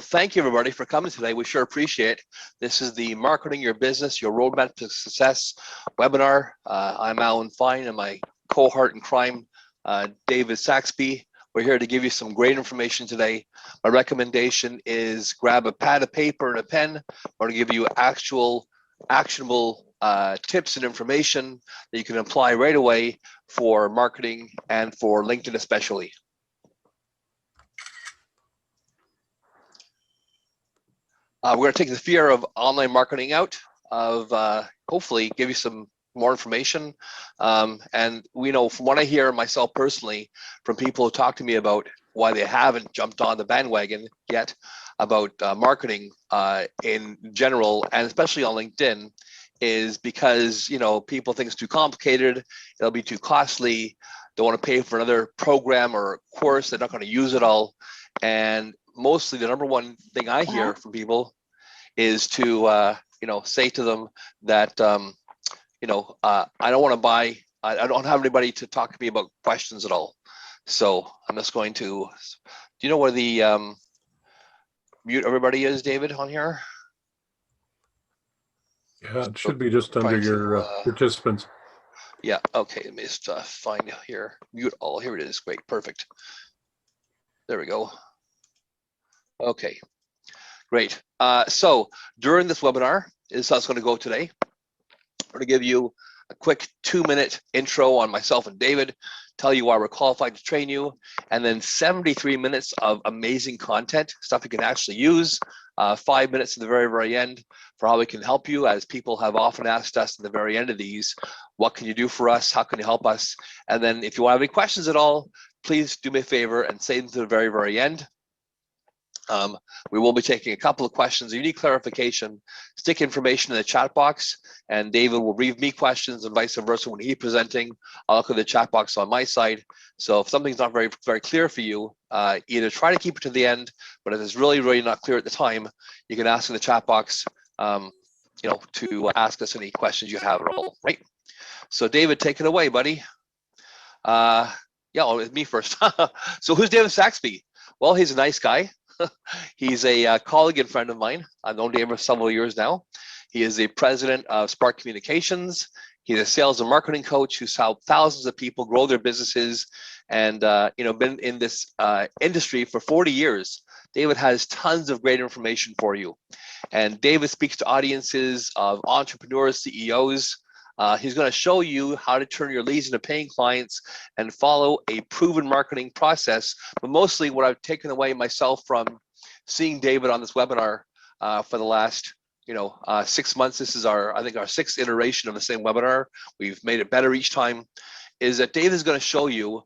thank you everybody for coming today. We sure appreciate it. This is the Marketing Your Business, Your Roadmap to Success webinar. I'm Alan Fine and my cohort in crime, David Saxby. We're here to give you some great information today. My recommendation is grab a pad of paper and a pen. We're going to give you actual actionable tips and information that you can apply right away for marketing and for LinkedIn especially. We're going to take the fear of online marketing out of hopefully give you some more information. And we know from what I hear myself personally from people who talk to me about why they haven't jumped on the bandwagon yet about marketing in general, and especially on LinkedIn, is because, you know, people think it's too complicated, it'll be too costly, don't want to pay for another program or course, they're not going to use it all. And mostly the number one thing I hear from people is to, you know, say to them that, you know, I don't want to buy, I don't have anybody to talk to me about questions at all. So I'm just going to, do you know where the mute everybody is, David, on here? Yeah, it should be just under your participants. Yeah, okay, let me just find here, mute all, here it is, great, perfect. There we go. Okay, great. So during this webinar, this is how it's going to go today. I'm going to give you a quick 2-minute intro on myself and David, tell you why we're qualified to train you, and then 73 minutes of amazing content, stuff you can actually use, 5 minutes at the very, very end for how we can help you, as people have often asked us at the very end of these, what can you do for us? How can you help us? And then if you want to have any questions at all, please do me a favor and say them to the very, very end. We will be taking a couple of questions. If you need clarification, stick information in the chat box, and David will read me questions and vice versa when he's presenting. I'll look at the chat box on my side. So if something's not very, very clear for you, either try to keep it to the end, but if it's really, really not clear at the time, you can ask in the chat box, you know, to ask us any questions you have at all, right? So David, take it away, buddy. Yeah, well, it's me first. So who's David Saxby? Well, he's a nice guy. He's a colleague and friend of mine. I've known David for several years now. He is the president of Spark Communications. He's a sales and marketing coach who's helped thousands of people grow their businesses, and you know, been in this industry for 40 years. David has tons of great information for you, and David speaks to audiences of entrepreneurs, CEOs. He's going to show you how to turn your leads into paying clients and follow a proven marketing process. But mostly what I've taken away myself from seeing David on this webinar for the last, you know, 6 months, this is our, I think, our 6th iteration of the same webinar. We've made it better each time, is that David is going to show you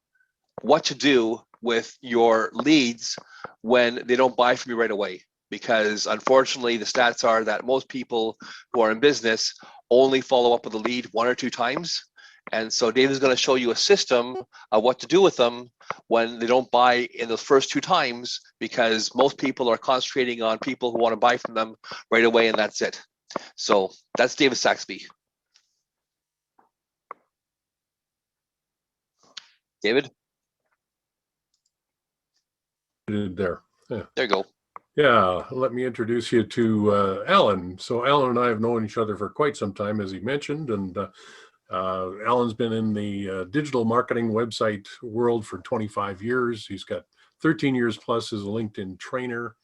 what to do with your leads when they don't buy from you right away. Because unfortunately, the stats are that most people who are in business only follow up with a lead 1 or 2 times. And so David is going to show you a system of what to do with them when they don't buy in those first 2 times, because most people are concentrating on people who want to buy from them right away, and that's it. So that's David Saxby. David? There. Yeah. There you go. Yeah, let me introduce you to Alan. So Alan and I have known each other for quite some time, as he mentioned, and Alan's been in the digital marketing website world for 25 years. He's got 13 years plus as a LinkedIn trainer,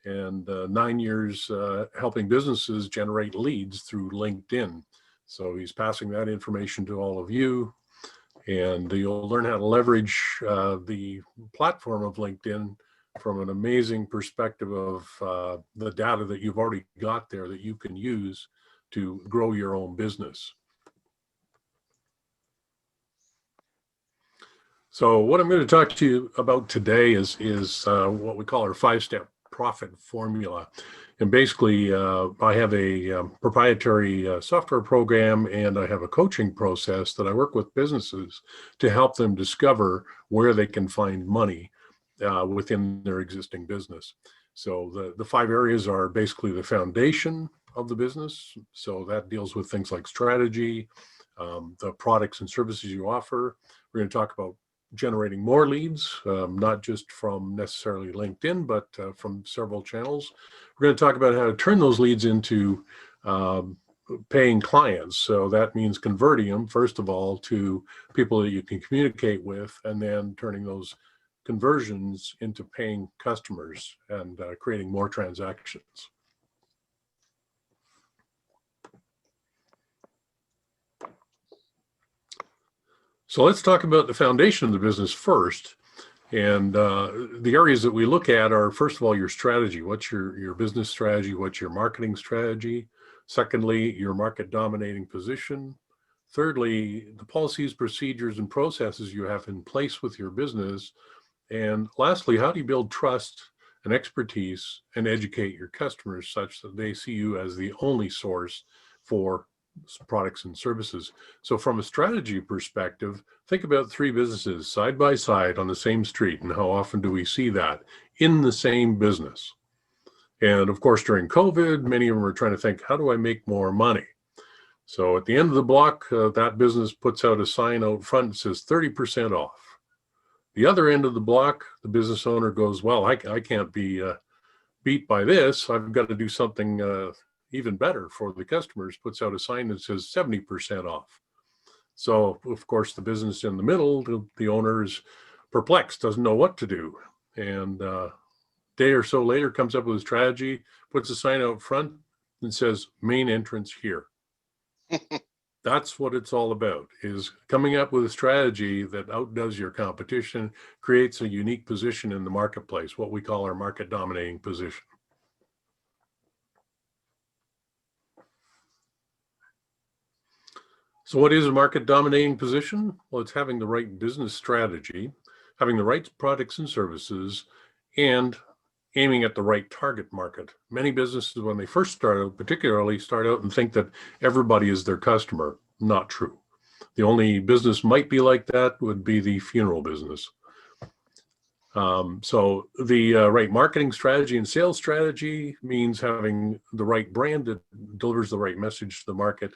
and 9 years helping businesses generate leads through LinkedIn. So he's passing that information to all of you, and you'll learn how to leverage the platform of LinkedIn from an amazing perspective of the data that you've already got there that you can use to grow your own business. So what I'm going to talk to you about today is what we call our 5-step profit formula. And basically, I have a proprietary software program, and I have a coaching process that I work with businesses to help them discover where they can find money within their existing business. So the 5 areas are basically the foundation of the business. So that deals with things like strategy, the products and services you offer. We're going to talk about generating more leads, not just from necessarily LinkedIn, but from several channels. We're going to talk about how to turn those leads into paying clients. So that means converting them, first of all, to people that you can communicate with, and then turning those conversions into paying customers and creating more transactions. So let's talk about the foundation of the business first. And the areas that we look at are, first of all, your strategy. What's your business strategy? What's your marketing strategy? Secondly, your market dominating position. Thirdly, the policies, procedures, and processes you have in place with your business. And lastly, how do you build trust and expertise and educate your customers such that they see you as the only source for products and services? So from a strategy perspective, think about three businesses side by side on the same street, and how often do we see that in the same business? And of course, during COVID, many of them are trying to think, how do I make more money? So at the end of the block, that business puts out a sign out front that says 30% off. The other end of the block, the business owner goes, well, I can't be beat by this. I've got to do something even better for the customers, puts out a sign that says 70% off. So, of course, the business in the middle, the owner is perplexed, doesn't know what to do. And a day or so later comes up with a strategy, puts a sign out front and says, main entrance here. That's what it's all about, is coming up with a strategy that outdoes your competition, creates a unique position in the marketplace, what we call our market dominating position. So what is a market dominating position? Well, it's having the right business strategy, having the right products and services, and aiming at the right target market. Many businesses, when they first start out, particularly start out and think that everybody is their customer. Not true. The only business might be like that would be the funeral business. So the right marketing strategy and sales strategy means having the right brand that delivers the right message to the market.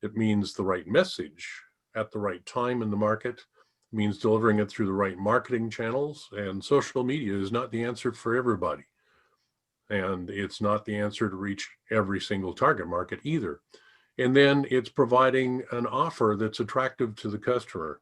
It means the right message at the right time in the market. It means delivering it through the right marketing channels. And social media is not the answer for everybody. And it's not the answer to reach every single target market either. And then it's providing an offer that's attractive to the customer.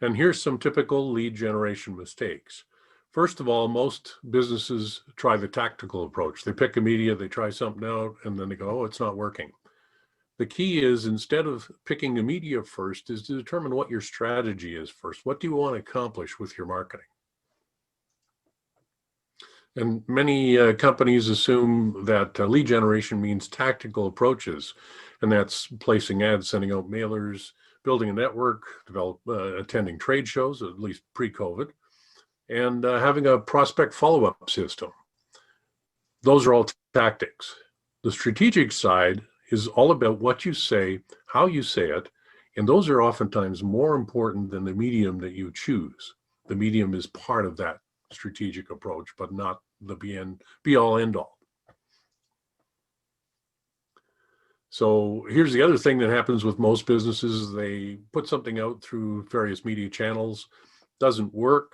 And here's some typical lead generation mistakes. First of all, most businesses try the tactical approach. They pick a media, they try something out, and then they go, oh, it's not working. The key is, instead of picking the media first, is to determine what your strategy is first. What do you want to accomplish with your marketing? And many companies assume that lead generation means tactical approaches, and that's placing ads, sending out mailers, building a network, attending trade shows, at least pre-COVID, and having a prospect follow-up system. Those are all tactics. The strategic side is all about what you say, how you say it, and those are oftentimes more important than the medium that you choose. The medium is part of that strategic approach, but not the be all end all. So here's the other thing that happens with most businesses. They put something out through various media channels, doesn't work,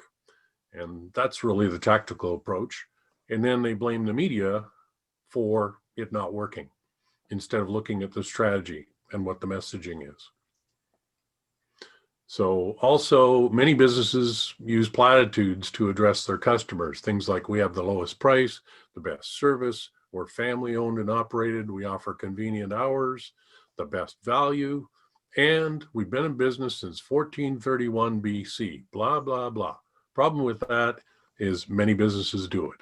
and that's really the tactical approach. And then they blame the media for it not working, instead of looking at the strategy and what the messaging is. So also, many businesses use platitudes to address their customers. Things like, we have the lowest price, the best service, we're family owned and operated, we offer convenient hours, the best value, and we've been in business since 1431 BC, blah, blah, blah. Problem with that is many businesses do it.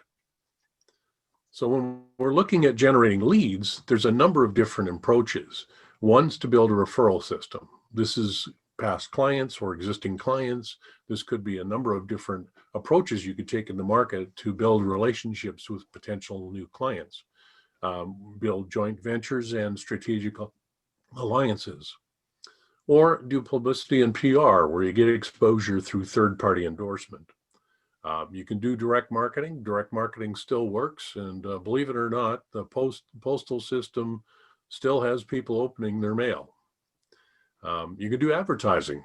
So when we're looking at generating leads, there's a number of different approaches. One's to build a referral system. This is past clients or existing clients. This could be a number of different approaches you could take in the market to build relationships with potential new clients, build joint ventures and strategic alliances, or do publicity and PR, where you get exposure through third-party endorsement. You can do direct marketing. Direct marketing still works, and believe it or not, the postal system still has people opening their mail. You can do advertising.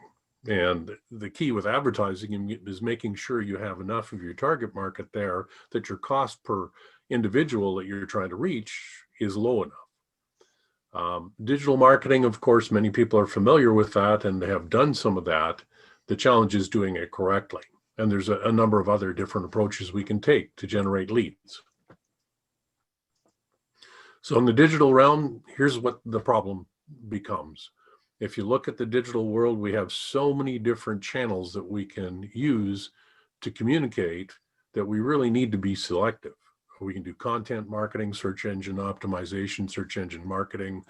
And the key with advertising is making sure you have enough of your target market there that your cost per individual that you're trying to reach is low enough. Digital marketing, of course, many people are familiar with that and have done some of that. The challenge is doing it correctly. And there's a number of other different approaches we can take to generate leads. So in the digital realm, here's what the problem becomes. If you look at the digital world, we have so many different channels that we can use to communicate that we really need to be selective. We can do content marketing, search engine optimization, search engine marketing,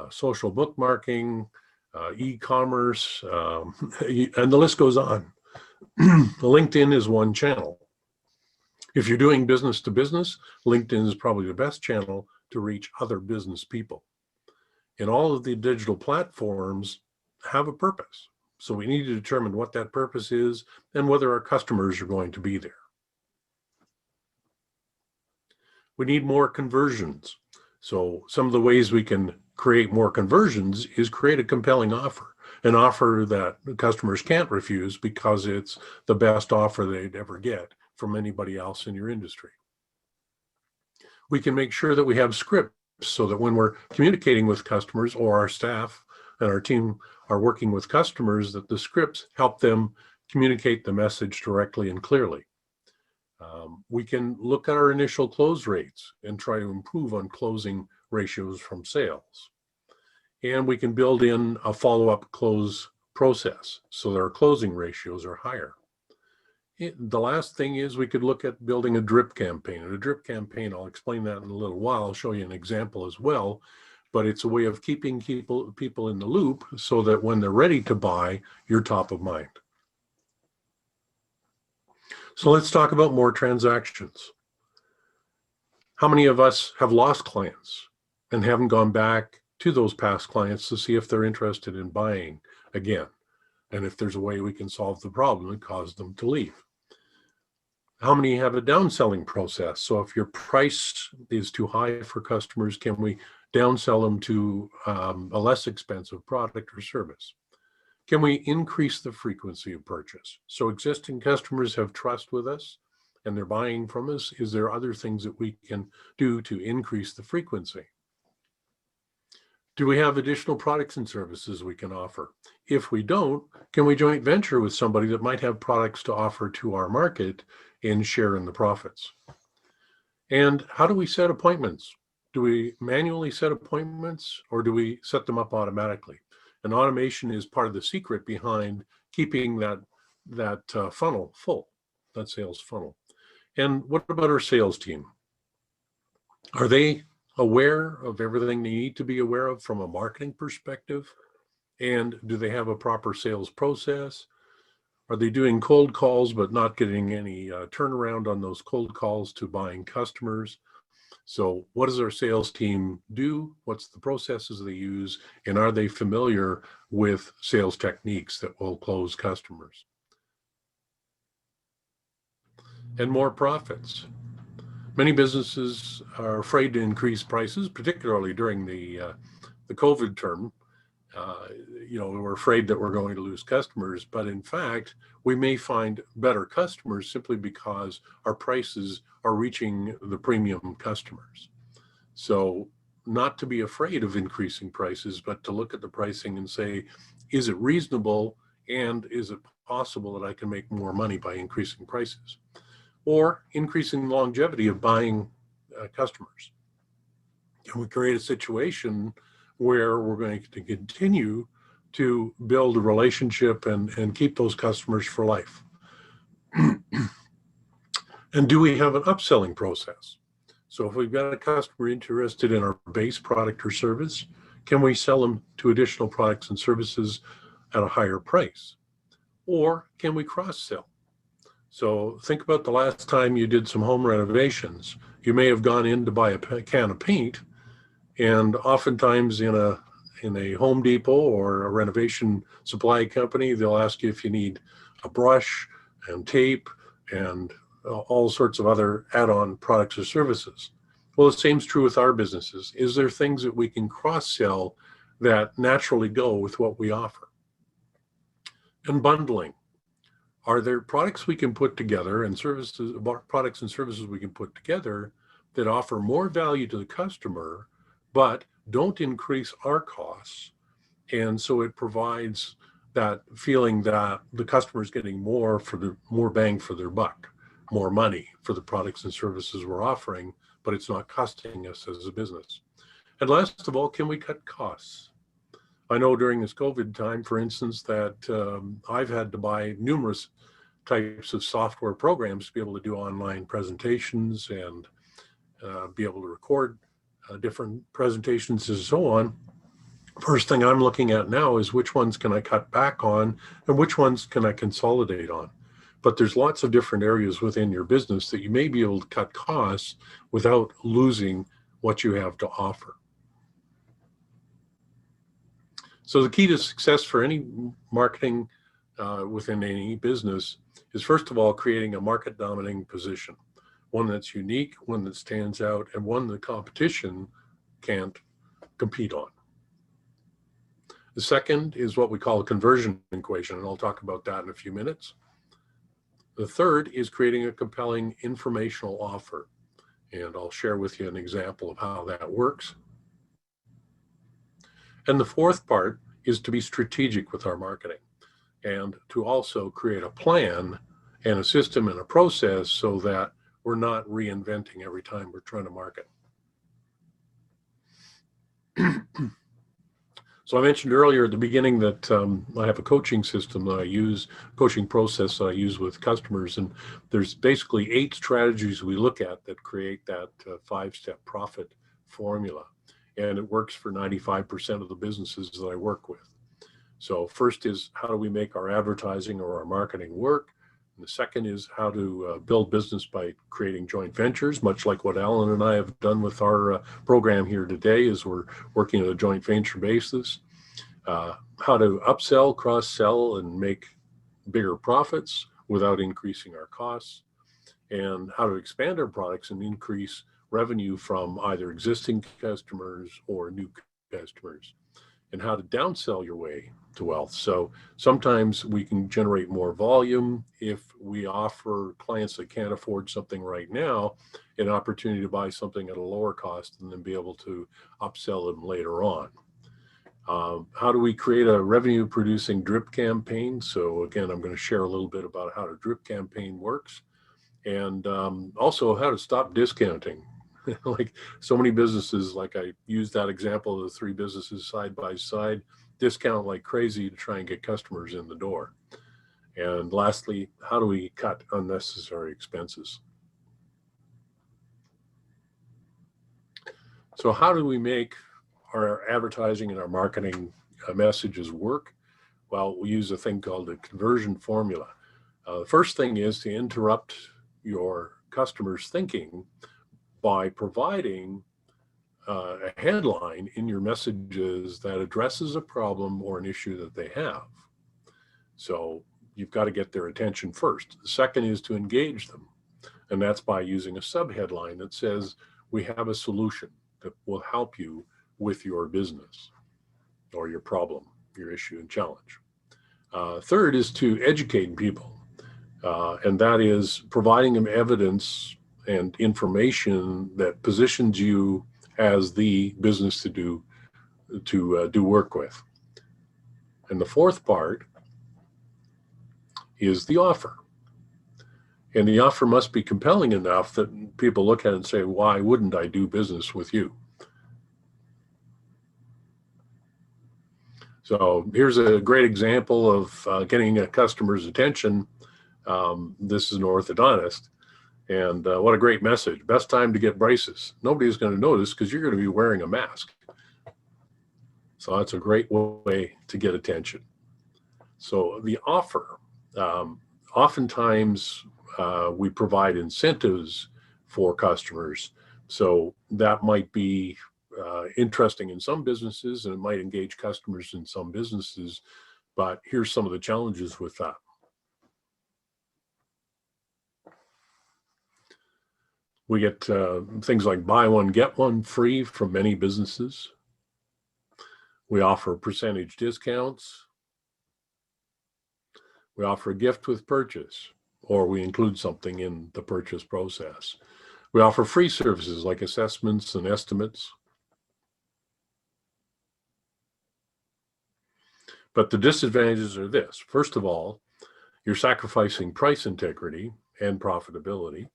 social bookmarking, e-commerce, and the list goes on. LinkedIn is one channel. If you're doing business to business, LinkedIn is probably the best channel to reach other business people. And all of the digital platforms have a purpose. So we need to determine what that purpose is and whether our customers are going to be there. We need more conversions. So some of the ways we can create more conversions is create a compelling offer, an offer that the customers can't refuse because it's the best offer they'd ever get from anybody else in your industry. We can make sure that we have scripts so that when we're communicating with customers, or our staff and our team are working with customers, that the scripts help them communicate the message directly and clearly. We can look at our initial close rates and try to improve on closing ratios from sales. And we can build in a follow-up close process so that our closing ratios are higher. The last thing is we could look at building a drip campaign. And a drip campaign, I'll explain that in a little while. I'll show you an example as well. But it's a way of keeping people in the loop so that when they're ready to buy, you're top of mind. So let's talk about more transactions. How many of us have lost clients and haven't gone back to those past clients to see if they're interested in buying again? And if there's a way we can solve the problem that caused them to leave. How many have a downselling process? So if your price is too high for customers, can we downsell them to a less expensive product or service? Can we increase the frequency of purchase? So existing customers have trust with us and they're buying from us. Is there other things that we can do to increase the frequency? Do we have additional products and services we can offer? If we don't, can we joint venture with somebody that might have products to offer to our market and share in the profits? And how do we set appointments? Do we manually set appointments or do we set them up automatically? And automation is part of the secret behind keeping that funnel full, that sales funnel. And what about our sales team? Are they aware of everything they need to be aware of from a marketing perspective? And do they have a proper sales process? Are they doing cold calls but not getting any turnaround on those cold calls to buying customers? So what does our sales team do? What's the processes they use? And are they familiar with sales techniques that will close customers? And more profits. Many businesses are afraid to increase prices, particularly during the COVID term. We're afraid that we're going to lose customers, but in fact, we may find better customers simply because our prices are reaching the premium customers. So not to be afraid of increasing prices, but to look at the pricing and say, is it reasonable and is it possible that I can make more money by increasing prices? Or increasing longevity of buying customers. Can we create a situation where we're going to continue to build a relationship and keep those customers for life? And do we have an upselling process? So if we've got a customer interested in our base product or service, can we sell them to additional products and services at a higher price? Or can we cross-sell? So think about the last time you did some home renovations. You may have gone in to buy a can of paint, and oftentimes in a Home Depot or a renovation supply company, they'll ask you if you need a brush and tape and all sorts of other add-on products or services. Well, the same is true with our businesses. Is there things that we can cross-sell that naturally go with what we offer. And bundling. Are there products we can put together and services, products and services we can put together that offer more value to the customer, but don't increase our costs? And so it provides that feeling that the customer is getting more bang for their buck, more money for the products and services we're offering, but it's not costing us as a business. And last of all, can we cut costs? I know during this COVID time, for instance, that I've had to buy numerous types of software programs to be able to do online presentations and be able to record different presentations and so on. First thing I'm looking at now is which ones can I cut back on and which ones can I consolidate on. But there's lots of different areas within your business that you may be able to cut costs without losing what you have to offer. So the key to success for any marketing within any business is, first of all, creating a market dominating position, one that's unique, one that stands out, and one the competition can't compete on. The second is what we call a conversion equation, and I'll talk about that in a few minutes. The third is creating a compelling informational offer, and I'll share with you an example of how that works. And the fourth part is to be strategic with our marketing and to also create a plan and a system and a process so that we're not reinventing every time we're trying to market. So I mentioned earlier at the beginning that I have a coaching system that I use, coaching process that I use with customers, and there's basically 8 strategies we look at that create that 5-step profit formula. And it works for 95% of the businesses that I work with. So first is, how do we make our advertising or our marketing work? And the second is how to build business by creating joint ventures, much like what Alan and I have done with our program here today, is we're working on a joint venture basis. How to upsell, cross-sell, and make bigger profits without increasing our costs. And how to expand our products and increase revenue from either existing customers or new customers, and how to downsell your way to wealth. So sometimes we can generate more volume if we offer clients that can't afford something right now an opportunity to buy something at a lower cost and then be able to upsell them later on. How do we create a revenue producing drip campaign? So again, I'm going to share a little bit about how a drip campaign works, and also how to stop discounting. Like so many businesses, like I used that example of the 3 businesses side by side, discount like crazy to try and get customers in the door. And lastly, how do we cut unnecessary expenses? So how do we make our advertising and our marketing messages work? Well, we use a thing called a conversion formula. The first thing is to interrupt your customers' thinking by providing a headline in your messages that addresses a problem or an issue that they have. So you've got to get their attention first. The second is to engage them. And that's by using a subheadline that says, we have a solution that will help you with your business or your problem, your issue and challenge. Third is to educate people. And that is providing them evidence and information that positions you as the business to do work with. And the fourth part is the offer. And the offer must be compelling enough that people look at it and say, why wouldn't I do business with you? So here's a great example of getting a customer's attention. This is an orthodontist. And what a great message. Best time to get braces. Nobody's going to notice because you're going to be wearing a mask. So that's a great way to get attention. So the offer, oftentimes we provide incentives for customers. So that might be interesting in some businesses and it might engage customers in some businesses. But here's some of the challenges with that. We get things like buy one, get one free from many businesses. We offer percentage discounts. We offer a gift with purchase, or we include something in the purchase process. We offer free services like assessments and estimates. But the disadvantages are this. First of all, you're sacrificing price integrity and profitability.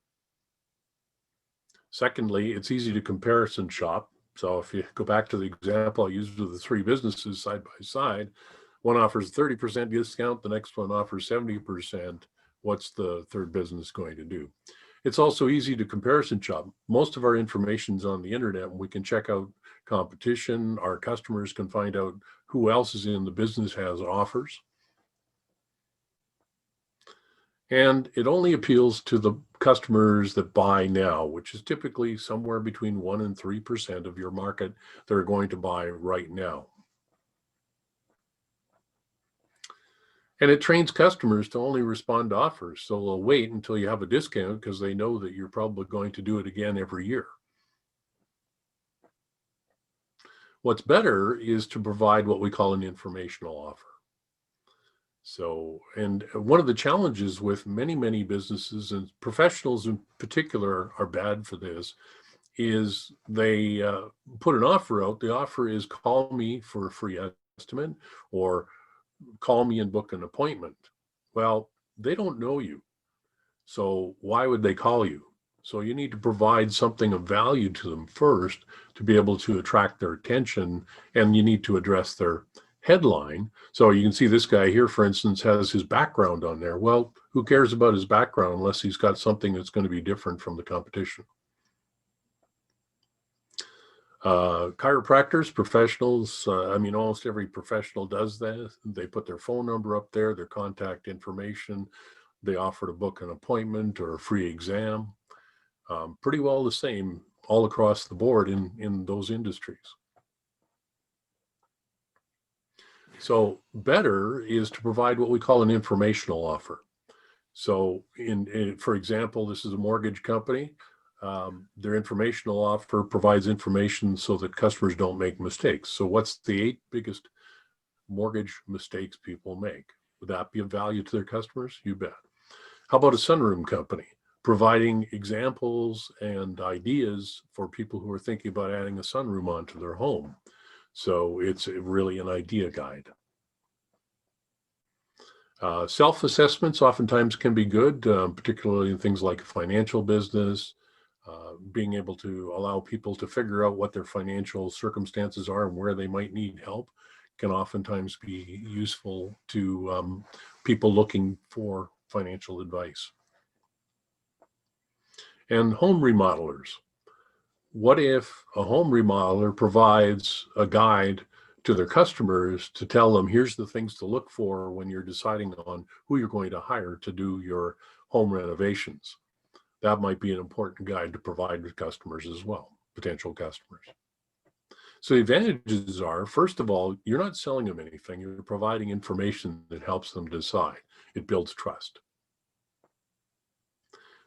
Secondly, it's easy to comparison shop. So if you go back to the example I used with the three businesses side by side, one offers 30% discount, the next one offers 70%. What's the third business going to do? It's also easy to comparison shop. Most of our information is on the internet, and we can check out competition. Our customers can find out who else is in the business has offers. And it only appeals to the customers that buy now, which is typically somewhere between 1% and 3% of your market that are going to buy right now. And it trains customers to only respond to offers. So they'll wait until you have a discount because they know that you're probably going to do it again every year. What's better is to provide what we call an informational offer. So, and one of the challenges with many businesses, and professionals in particular are bad for this, is they put an offer out. The offer is call me for a free estimate or call me and book an appointment. Well, they don't know you. So why would they call you? So you need to provide something of value to them first to be able to attract their attention, and you need to address their headline. So you can see this guy here, for instance, has his background on there. Well, who cares about his background unless he's got something that's going to be different from the competition? Chiropractors, professionals, almost every professional does that. They put their phone number up there, their contact information. They offer to book an appointment or a free exam. Pretty well the same all across the board in those industries. So better is to provide what we call an informational offer. So for example, this is a mortgage company. Their informational offer provides information so that customers don't make mistakes. So what's the 8 biggest mortgage mistakes people make? Would that be of value to their customers? You bet. How about a sunroom company? Providing examples and ideas for people who are thinking about adding a sunroom onto their home. So it's really an idea guide. Self-assessments oftentimes can be good, particularly in things like financial business, being able to allow people to figure out what their financial circumstances are and where they might need help can oftentimes be useful to people looking for financial advice. And home remodelers. What if a home remodeler provides a guide to their customers to tell them, here's the things to look for when you're deciding on who you're going to hire to do your home renovations? That might be an important guide to provide to customers as well, potential customers. So the advantages are, first of all, you're not selling them anything. You're providing information that helps them decide. It builds trust.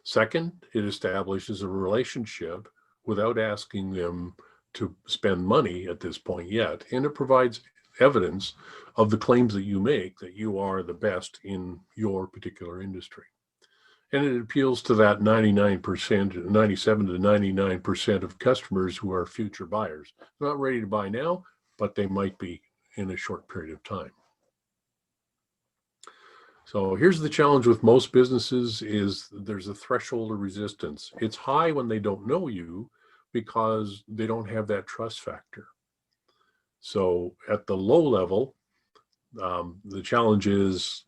Second, it establishes a relationship without asking them to spend money at this point yet. And it provides evidence of the claims that you make that you are the best in your particular industry. And it appeals to that 99%, 97 to 99% of customers who are future buyers. They're not ready to buy now, but they might be in a short period of time. So here's the challenge with most businesses is there's a threshold of resistance. It's high when they don't know you because they don't have that trust factor. So at the low level, the challenge is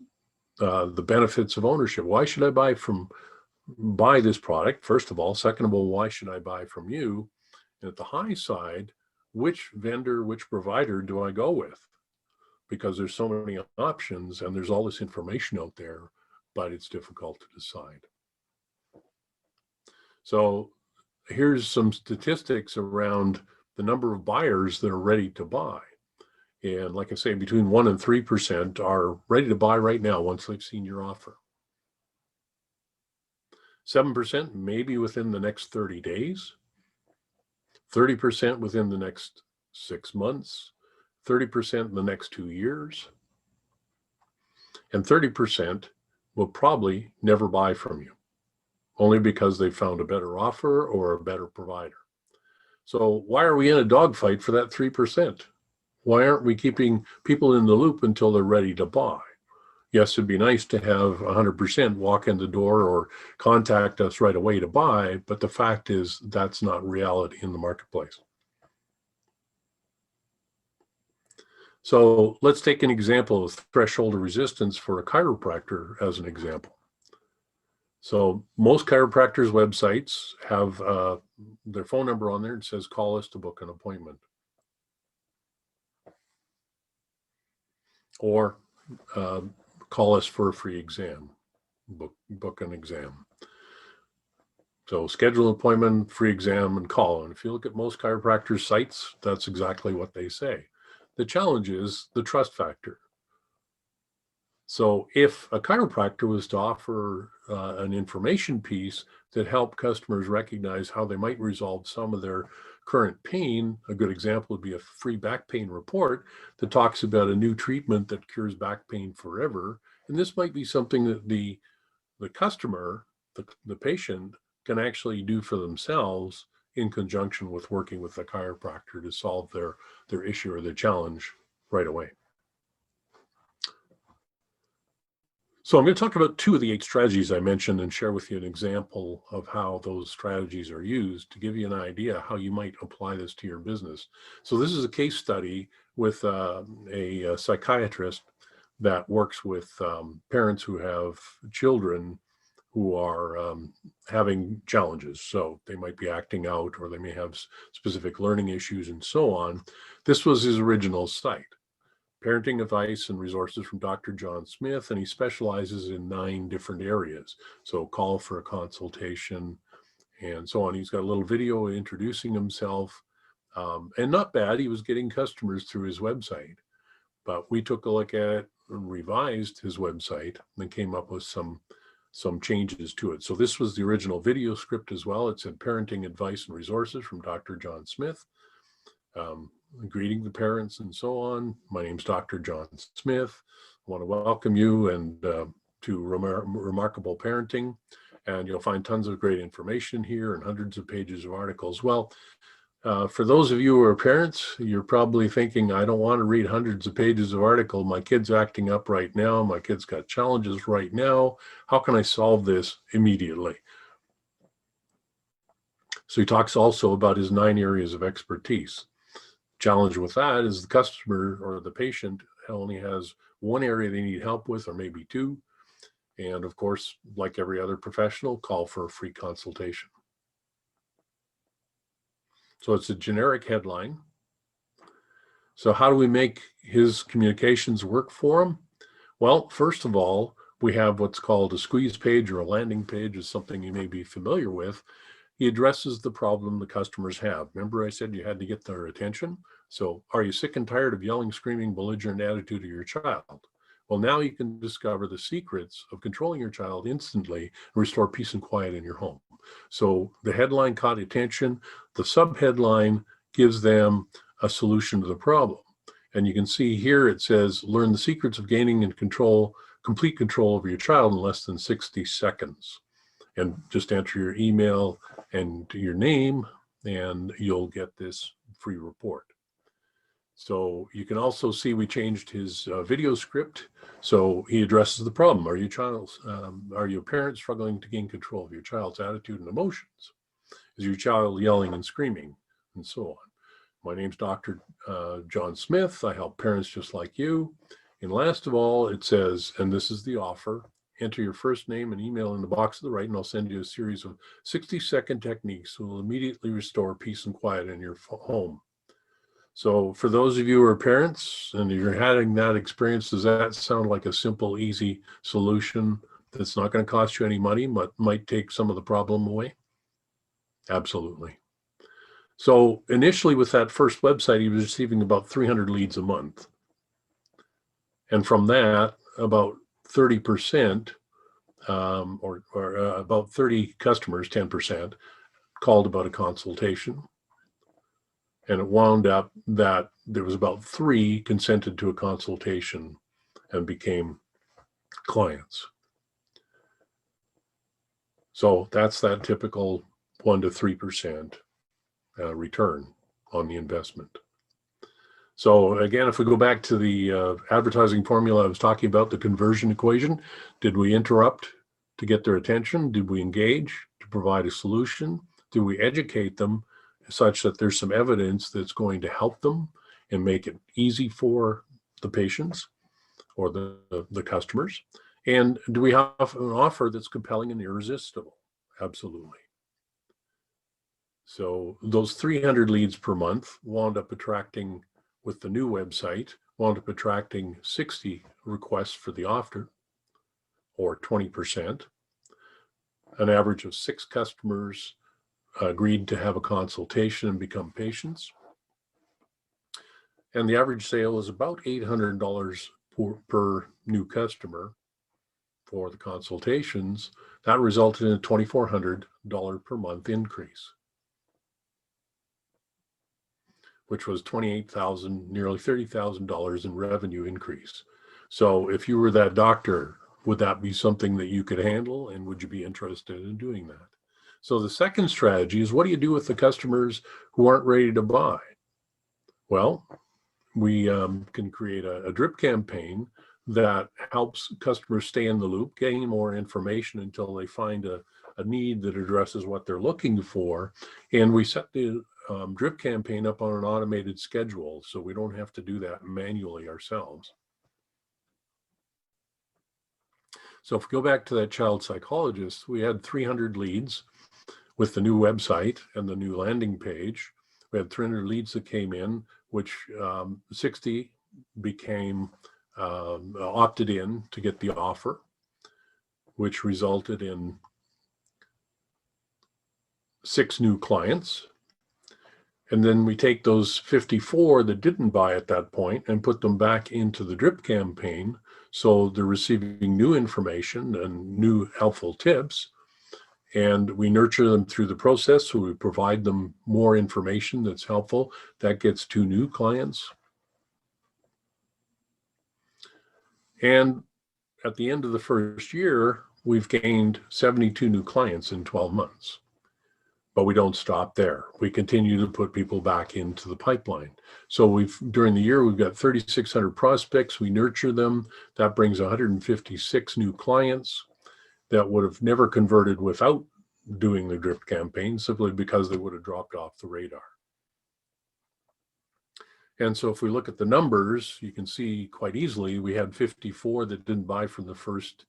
the benefits of ownership. Why should I buy this product? First of all. Second of all, why should I buy from you? And at the high side, which vendor, which provider do I go with? Because there's so many options and there's all this information out there, but it's difficult to decide. So here's some statistics around the number of buyers that are ready to buy. And like I say, between 1% and 3% are ready to buy right now once they've seen your offer. 7% maybe within the next 30 days, 30% within the next 6 months, 30% in the next 2 years, and 30% will probably never buy from you, only because they found a better offer or a better provider. So why are we in a dogfight for that 3%? Why aren't we keeping people in the loop until they're ready to buy? Yes, it'd be nice to have 100% walk in the door or contact us right away to buy, but the fact is that's not reality in the marketplace. So let's take an example of threshold of resistance for a chiropractor as an example. So most chiropractors' websites have their phone number on there. It says, call us to book an appointment. Or call us for a free exam, book an exam. So schedule an appointment, free exam, and call. And if you look at most chiropractors' sites, that's exactly what they say. The challenge is the trust factor. So if a chiropractor was to offer an information piece that helped customers recognize how they might resolve some of their current pain, a good example would be a free back pain report that talks about a new treatment that cures back pain forever. And this might be something that the customer, the patient, can actually do for themselves in conjunction with working with the chiropractor to solve their issue or their challenge right away. So I'm going to talk about 2 of the 8 strategies I mentioned and share with you an example of how those strategies are used to give you an idea how you might apply this to your business. So this is a case study with a psychiatrist that works with parents who have children who are having challenges. So they might be acting out, or they may have specific learning issues and so on. This was his original site. Parenting advice and resources from Dr. John Smith, and he specializes in 9 different areas. So call for a consultation and so on. He's got a little video introducing himself, and not bad. He was getting customers through his website, but we took a look at it and revised his website and came up with some changes to it. So this was the original video script as well. It said parenting advice and resources from Dr. John Smith. Greeting the parents and so on. My name's Dr. John Smith. I want to welcome you and to Remarkable Parenting. And you'll find tons of great information here and hundreds of pages of articles. Well, for those of you who are parents, you're probably thinking, I don't want to read hundreds of pages of article. My kid's acting up right now. My kid's got challenges right now. How can I solve this immediately? So he talks also about his 9 areas of expertise. Challenge with that is the customer or the patient only has 1 area they need help with, or maybe 2. And of course, like every other professional, call for a free consultation. So it's a generic headline. So how do we make his communications work for him? Well, first of all, we have what's called a squeeze page, or a landing page, is something you may be familiar with. He addresses the problem the customers have. Remember I said you had to get their attention? So are you sick and tired of yelling, screaming, belligerent attitude of your child? Well, now you can discover the secrets of controlling your child instantly and restore peace and quiet in your home. So the headline caught attention. The subheadline gives them a solution to the problem. And you can see here it says, learn the secrets of gaining and complete control over your child in less than 60 seconds. And just enter your email and your name, and you'll get this free report. So you can also see we changed his video script. So he addresses the problem. Are you a parent struggling to gain control of your child's attitude and emotions? Is your child yelling and screaming, and so on? My name's Dr. John Smith. I help parents just like you. And last of all, it says, and this is the offer, enter your first name and email in the box to the right, and I'll send you a series of 60-second techniques that will immediately restore peace and quiet in your home. So for those of you who are parents and you're having that experience, does that sound like a simple, easy solution that's not going to cost you any money, but might take some of the problem away? Absolutely. So initially with that first website, he was receiving about 300 leads a month. And from that, about 30%, or about 30 customers, 10%, called about a consultation. And it wound up that there was about 3 consented to a consultation and became clients. So that's that typical 1 to 3% return on the investment. So again, if we go back to the advertising formula I was talking about, the conversion equation, did we interrupt to get their attention? Did we engage to provide a solution? Did we educate them such that there's some evidence that's going to help them and make it easy for the patients or the customers? And do we have an offer that's compelling and irresistible? Absolutely. So those 300 leads per month wound up attracting, with the new website, wound up attracting 60 requests for the offer, or 20%. An average of 6 customers agreed to have a consultation and become patients. And the average sale is about $800 per new customer for the consultations. That resulted in a $2,400 per month increase, which was $28,000, nearly $30,000 in revenue increase. So if you were that doctor, would that be something that you could handle, and would you be interested in doing that? So the second strategy is, what do you do with the customers who aren't ready to buy? Well, we can create a drip campaign that helps customers stay in the loop, gain more information until they find a need that addresses what they're looking for. And we set the drip campaign up on an automated schedule, so we don't have to do that manually ourselves. So if we go back to that child psychologist, we had 300 leads with the new website and the new landing page. We had 300 leads that came in, which 60 became opted in to get the offer, which resulted in 6 new clients. And then we take those 54 that didn't buy at that point and put them back into the drip campaign. So they're receiving new information and new helpful tips. And we nurture them through the process. So we provide them more information that's helpful. That gets 2 new clients. And at the end of the first year, we've gained 72 new clients in 12 months. But we don't stop there. We continue to put people back into the pipeline. So during the year, we've got 3,600 prospects. We nurture them. That brings 156 new clients that would have never converted without doing the drip campaign, simply because they would have dropped off the radar. And so if we look at the numbers, you can see quite easily we had 54 that didn't buy from the first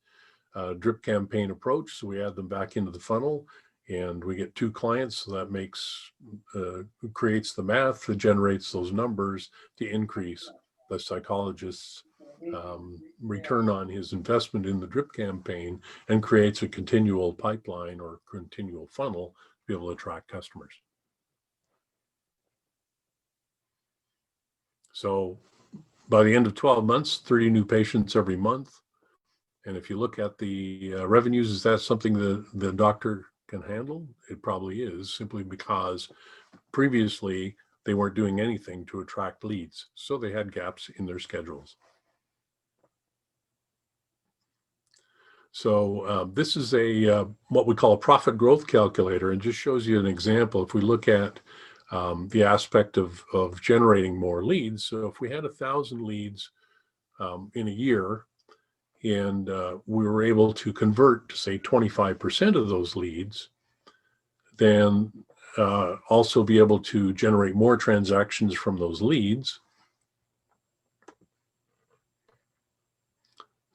drip campaign approach. So we add them back into the funnel, and we get 2 clients. So that creates the math that generates those numbers to increase the psychologist's return on his investment in the drip campaign, and creates a continual pipeline or continual funnel to be able to attract customers. So by the end of 12 months, 30 new patients every month. And if you look at the revenues, is that something that the doctor can handle? It probably is, simply because previously they weren't doing anything to attract leads. So they had gaps in their schedules. So this is what we call a profit growth calculator, and just shows you an example. If we look at the aspect of generating more leads. So if we had 1,000 leads in a year, and we were able to convert to, say, 25% of those leads, then also be able to generate more transactions from those leads.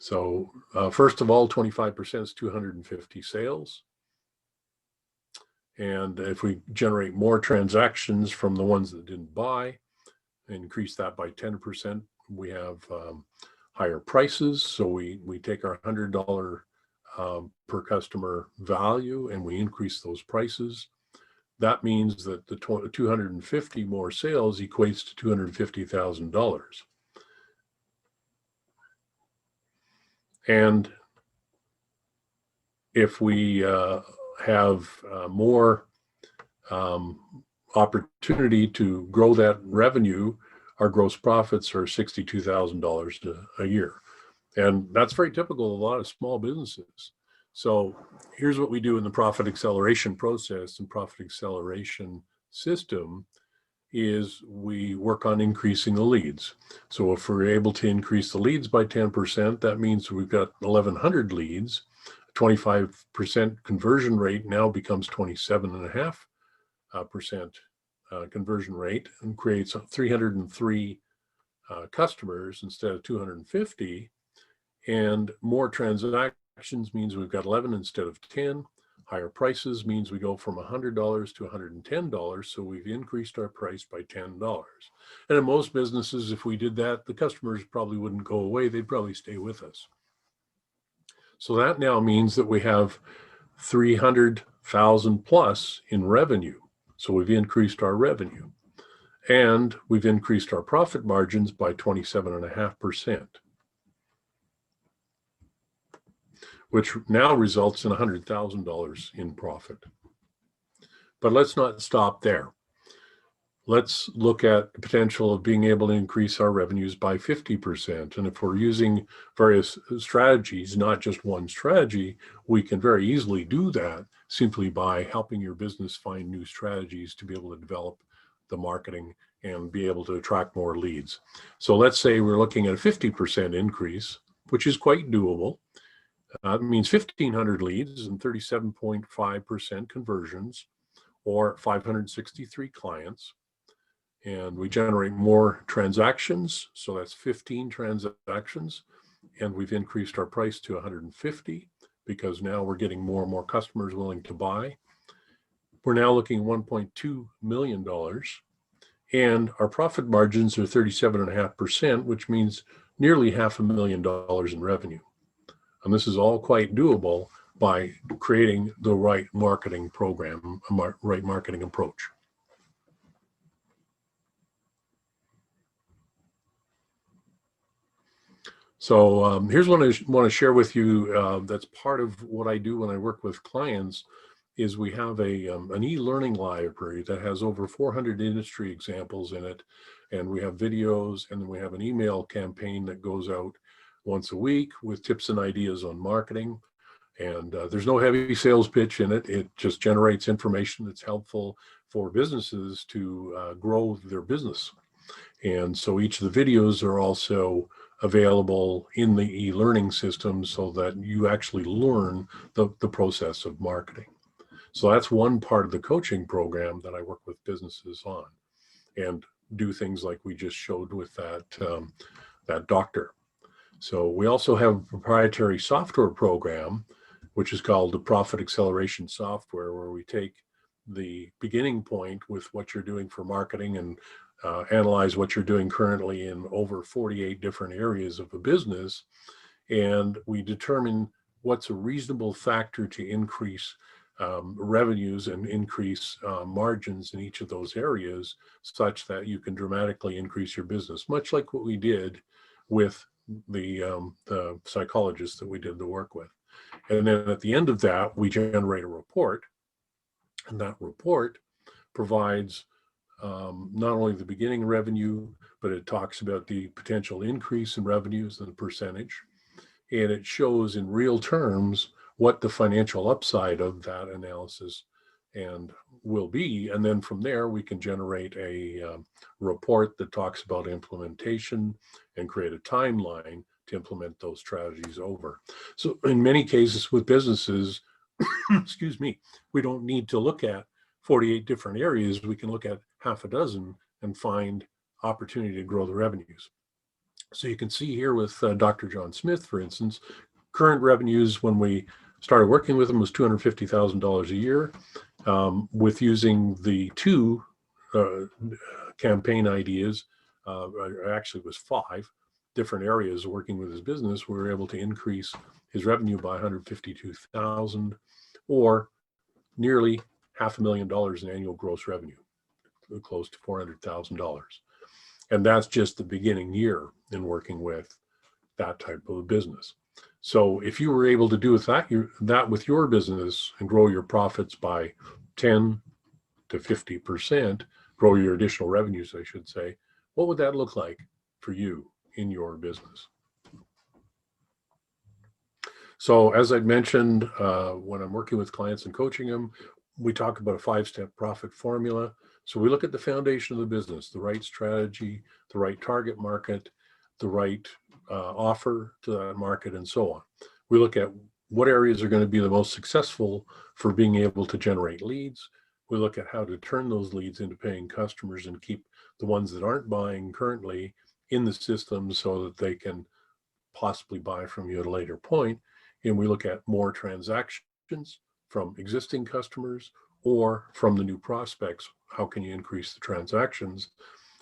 So first of all, 25% is 250 sales. And if we generate more transactions from the ones that didn't buy, increase that by 10%, we have higher prices. So we take our $100 per customer value and we increase those prices. That means that the 250 more sales equates to $250,000. And if we have more opportunity to grow that revenue, our gross profits are $62,000 a year. And that's very typical of a lot of small businesses. So here's what we do in the profit acceleration process and profit acceleration system is we work on increasing the leads. So if we're able to increase the leads by 10%, that means we've got 1,100 leads. 25% conversion rate now becomes 27.5% conversion rate and creates 303 customers instead of 250. And more transactions means we've got 11 instead of 10. Higher prices means we go from $100 to $110. So we've increased our price by $10. And in most businesses, if we did that, the customers probably wouldn't go away. They'd probably stay with us. So that now means that we have 300,000 plus in revenue. So we've increased our revenue and we've increased our profit margins by 27.5%, which now results in $100,000 in profit. But let's not stop there. Let's look at the potential of being able to increase our revenues by 50%. And if we're using various strategies, not just one strategy, we can very easily do that simply by helping your business find new strategies to be able to develop the marketing and be able to attract more leads. So let's say we're looking at a 50% increase, which is quite doable. It means 1,500 leads and 37.5% conversions, or 563 clients. And we generate more transactions. So that's 15 transactions. And we've increased our price to 150 because now we're getting more and more customers willing to buy. We're now looking at $1.2 million. And our profit margins are 37.5%, which means nearly $500,000 in revenue. And this is all quite doable by creating the right marketing program, right marketing approach. So here's what I want to share with you that's part of what I do when I work with clients is we have an e-learning library that has over 400 industry examples in it. And we have videos, and then we have an email campaign that goes out once a week with tips and ideas on marketing. And there's no heavy sales pitch in it. It just generates information that's helpful for businesses to grow their business. And so each of the videos are also available in the e-learning system so that you actually learn the process of marketing. So that's one part of the coaching program that I work with businesses on and do things like we just showed with that doctor. So we also have a proprietary software program, which is called the Profit Acceleration Software, where we take the beginning point with what you're doing for marketing and analyze what you're doing currently in over 48 different areas of a business. And we determine what's a reasonable factor to increase revenues and increase margins in each of those areas such that you can dramatically increase your business, much like what we did with the psychologist that we did the work with. And then at the end of that, we generate a report, and that report provides not only the beginning revenue, but it talks about the potential increase in revenues and the percentage. And it shows in real terms what the financial upside of that analysis and will be. And then from there, we can generate a report that talks about implementation and create a timeline to implement those strategies over. So in many cases with businesses, excuse me, we don't need to look at 48 different areas. We can look at half a dozen and find opportunity to grow the revenues. So you can see here with Dr. John Smith, for instance, current revenues when we started working with him was $250,000 a year. With using the two campaign ideas, actually it was 5 different areas working with his business, we were able to increase his revenue by $152,000 or nearly $500,000 in annual gross revenue, close to $400,000. And that's just the beginning year in working with that type of a business. So if you were able to do that with your business and grow your profits by 10 to 50%, grow your additional revenues, I should say, what would that look like for you in your business? So as I mentioned, when I'm working with clients and coaching them, we talk about a 5-step profit formula. So we look at the foundation of the business, the right strategy, the right target market, the right offer to that market, and so on. We look at what areas are going to be the most successful for being able to generate leads. We look at how to turn those leads into paying customers and keep the ones that aren't buying currently in the system so that they can possibly buy from you at a later point. And we look at more transactions from existing customers or from the new prospects. How can you increase the transactions?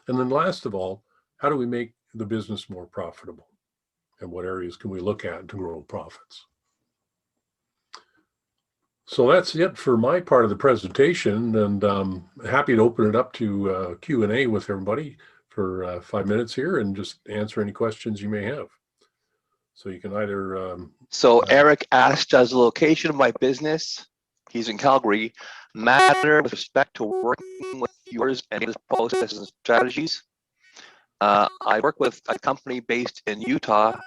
And then last of all, how do we make the business more profitable? And what areas can we look at to grow profits? So that's it for my part of the presentation, and happy to open it up to Q&A with everybody for 5 minutes here and just answer any questions you may have. So you can either... So Eric asked, does the location of my business, he's in Calgary, matter with respect to working with yours and his processes and strategies? I work with a company based in Utah,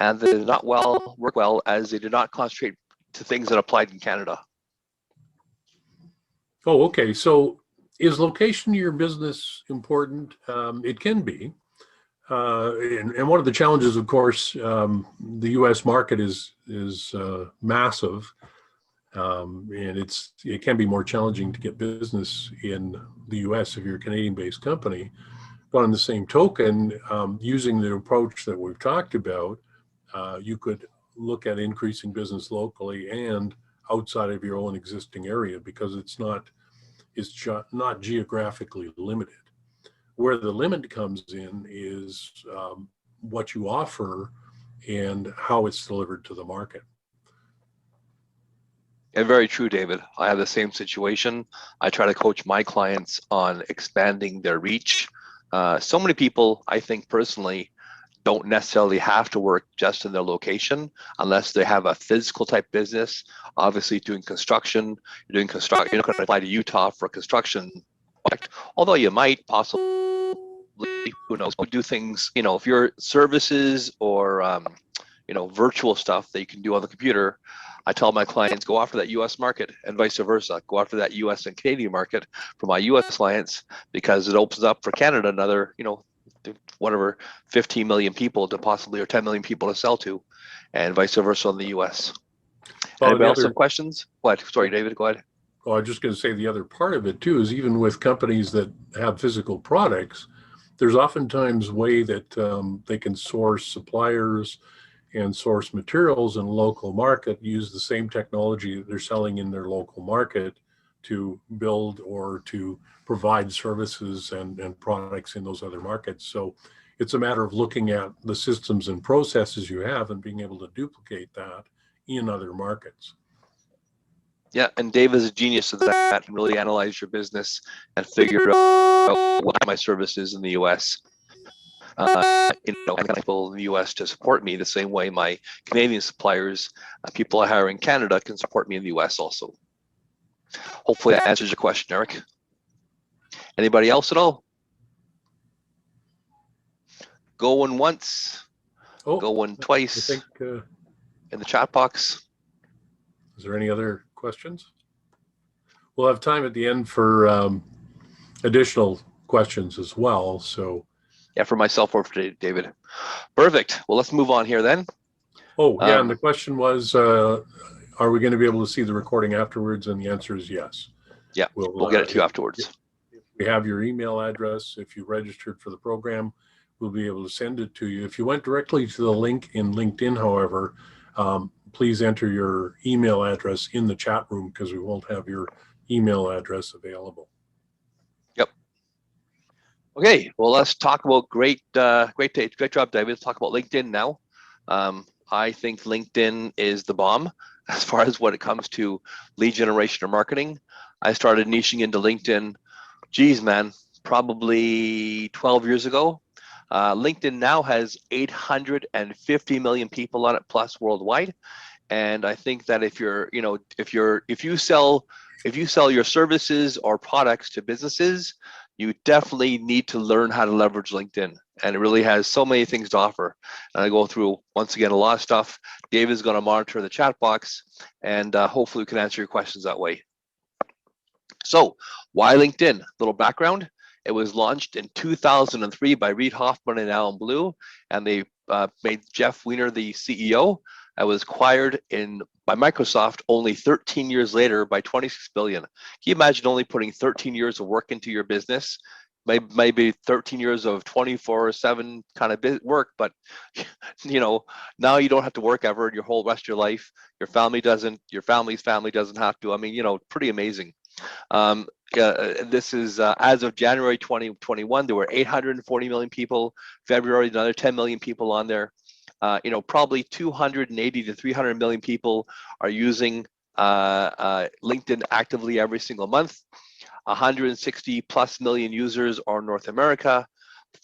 and they did not work well as they did not concentrate to things that applied in Canada. Oh, okay. So is location of your business important? It can be. And one of the challenges, of course, the U.S. market is massive, and it can be more challenging to get business in the U.S. if you're a Canadian-based company. But on the same token, using the approach that we've talked about, you could look at increasing business locally and outside of your own existing area, because it's not geographically limited. Where the limit comes in is what you offer and how it's delivered to the market. And very true, David. I have the same situation. I try to coach my clients on expanding their reach. So many people, I think personally, don't necessarily have to work just in their location unless they have a physical type business. Obviously, doing construction, you're not going to apply to Utah for a construction project, although you might possibly, who knows, do things, if you're services or, virtual stuff that you can do on the computer. I tell my clients, go after that US market and vice versa. Go after that US and Canadian market for my US clients, because it opens up for Canada another, whatever, 15 million people to possibly, or 10 million people to sell to, and vice versa in the US. Anybody else have questions? What? Sorry, David, go ahead. Well, I'm just going to say the other part of it too is, even with companies that have physical products, there's oftentimes a way that they can source suppliers and source materials in a local market, use the same technology that they're selling in their local market to build or to provide services and products in those other markets. So it's a matter of looking at the systems and processes you have and being able to duplicate that in other markets. Yeah, and Dave is a genius of that, and really analyze your business and figure out what my service is in the US. And people in the US to support me the same way my Canadian suppliers, people I hire in Canada, can support me in the US also. Hopefully that answers your question, Eric. Anybody else at all? Going once, going twice. I think, in the chat box. Is there any other questions? We'll have time at the end for additional questions as well. So yeah, for myself or for David. Perfect. Well, let's move on here then. Oh, yeah, and the question was, are we going to be able to see the recording afterwards? And the answer is yes. Yeah, we'll get it to you afterwards. If we have your email address, if you registered for the program, we'll be able to send it to you. If you went directly to the link in LinkedIn, however, please enter your email address in the chat room, because we won't have your email address available. Yep. Okay, well, let's talk about great job, David. Let's talk about LinkedIn now. I think LinkedIn is the bomb as far as when it comes to lead generation or marketing. I started niching into LinkedIn, geez, man, probably 12 years ago. LinkedIn now has 850 million people on it plus worldwide. And I think that if you sell your services or products to businesses, you definitely need to learn how to leverage LinkedIn. And it really has so many things to offer. And I go through, once again, a lot of stuff. Dave is going to monitor the chat box, and hopefully we can answer your questions that way. So why LinkedIn? Little background. It was launched in 2003 by Reid Hoffman and Alan Blue, and they made Jeff Weiner the CEO. It was acquired by Microsoft only 13 years later by 26 billion. Can you imagine only putting 13 years of work into your business? Maybe 13 years of 24/7 kind of work, but now you don't have to work ever your whole rest of your life. Your family doesn't, your family's family doesn't have to. I mean, pretty amazing. This is as of January 2021, there were 840 million people. February, another 10 million people on there. Probably 280 to 300 million people are using LinkedIn actively every single month. 160 plus million users are in North America.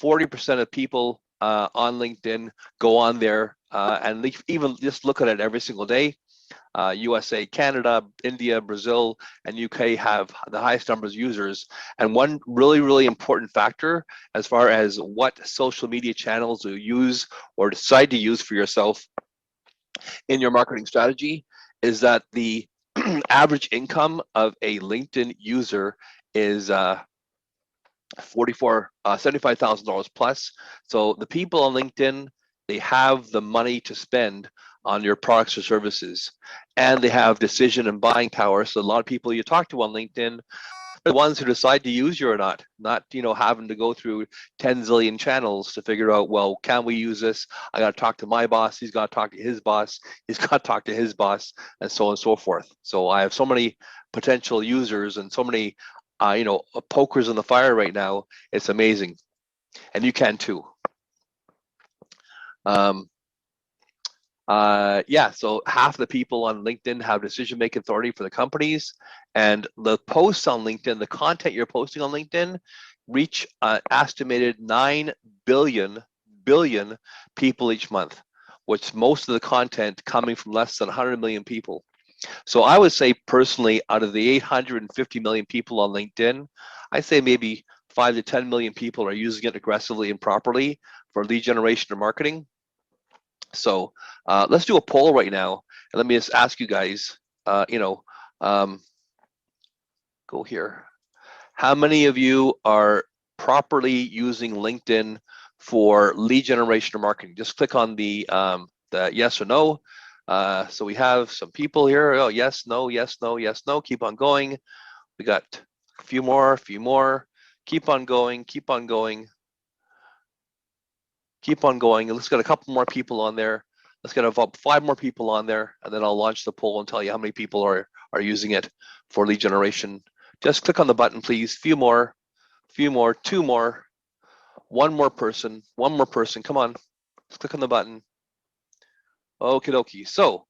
40% of people on LinkedIn go on there and even just look at it every single day. USA, Canada, India, Brazil, and UK have the highest numbers of users. And one really, really important factor as far as what social media channels you use or decide to use for yourself in your marketing strategy is that the average income of a LinkedIn user is $75,000 plus. So the people on LinkedIn, they have the money to spend on your products or services, and they have decision and buying power. So a lot of people you talk to on LinkedIn are the ones who decide to use you or not having to go through 10 zillion channels to figure out, well, can we use this? I got to talk to my boss. He's got to talk to his boss. He's got to talk to his boss, and so on and so forth. So I have so many potential users and so many pokers in the fire right now. It's amazing, and you can too. So half the people on LinkedIn have decision-making authority for the companies, and the posts on LinkedIn, the content you're posting on LinkedIn, reach an estimated 9 billion people each month, which most of the content coming from less than 100 million people. So I would say personally, out of the 850 million people on LinkedIn, I say maybe 5 to 10 million people are using it aggressively and properly for lead generation or marketing. So let's do a poll right now, and let me just ask you guys, go here. How many of you are properly using LinkedIn for lead generation or marketing? Just click on the yes or no. So we have some people here. Oh, yes, no, yes, no, yes, no. Keep on going. We got a few more. Keep on going. Keep on going. Keep on going. Let's get a couple more people on there. Let's get about 5 more people on there, and then I'll launch the poll and tell you how many people are using it for lead generation. Just click on the button, please. Few more, 2 more, one more person. Come on, let's click on the button. Okie dokie. So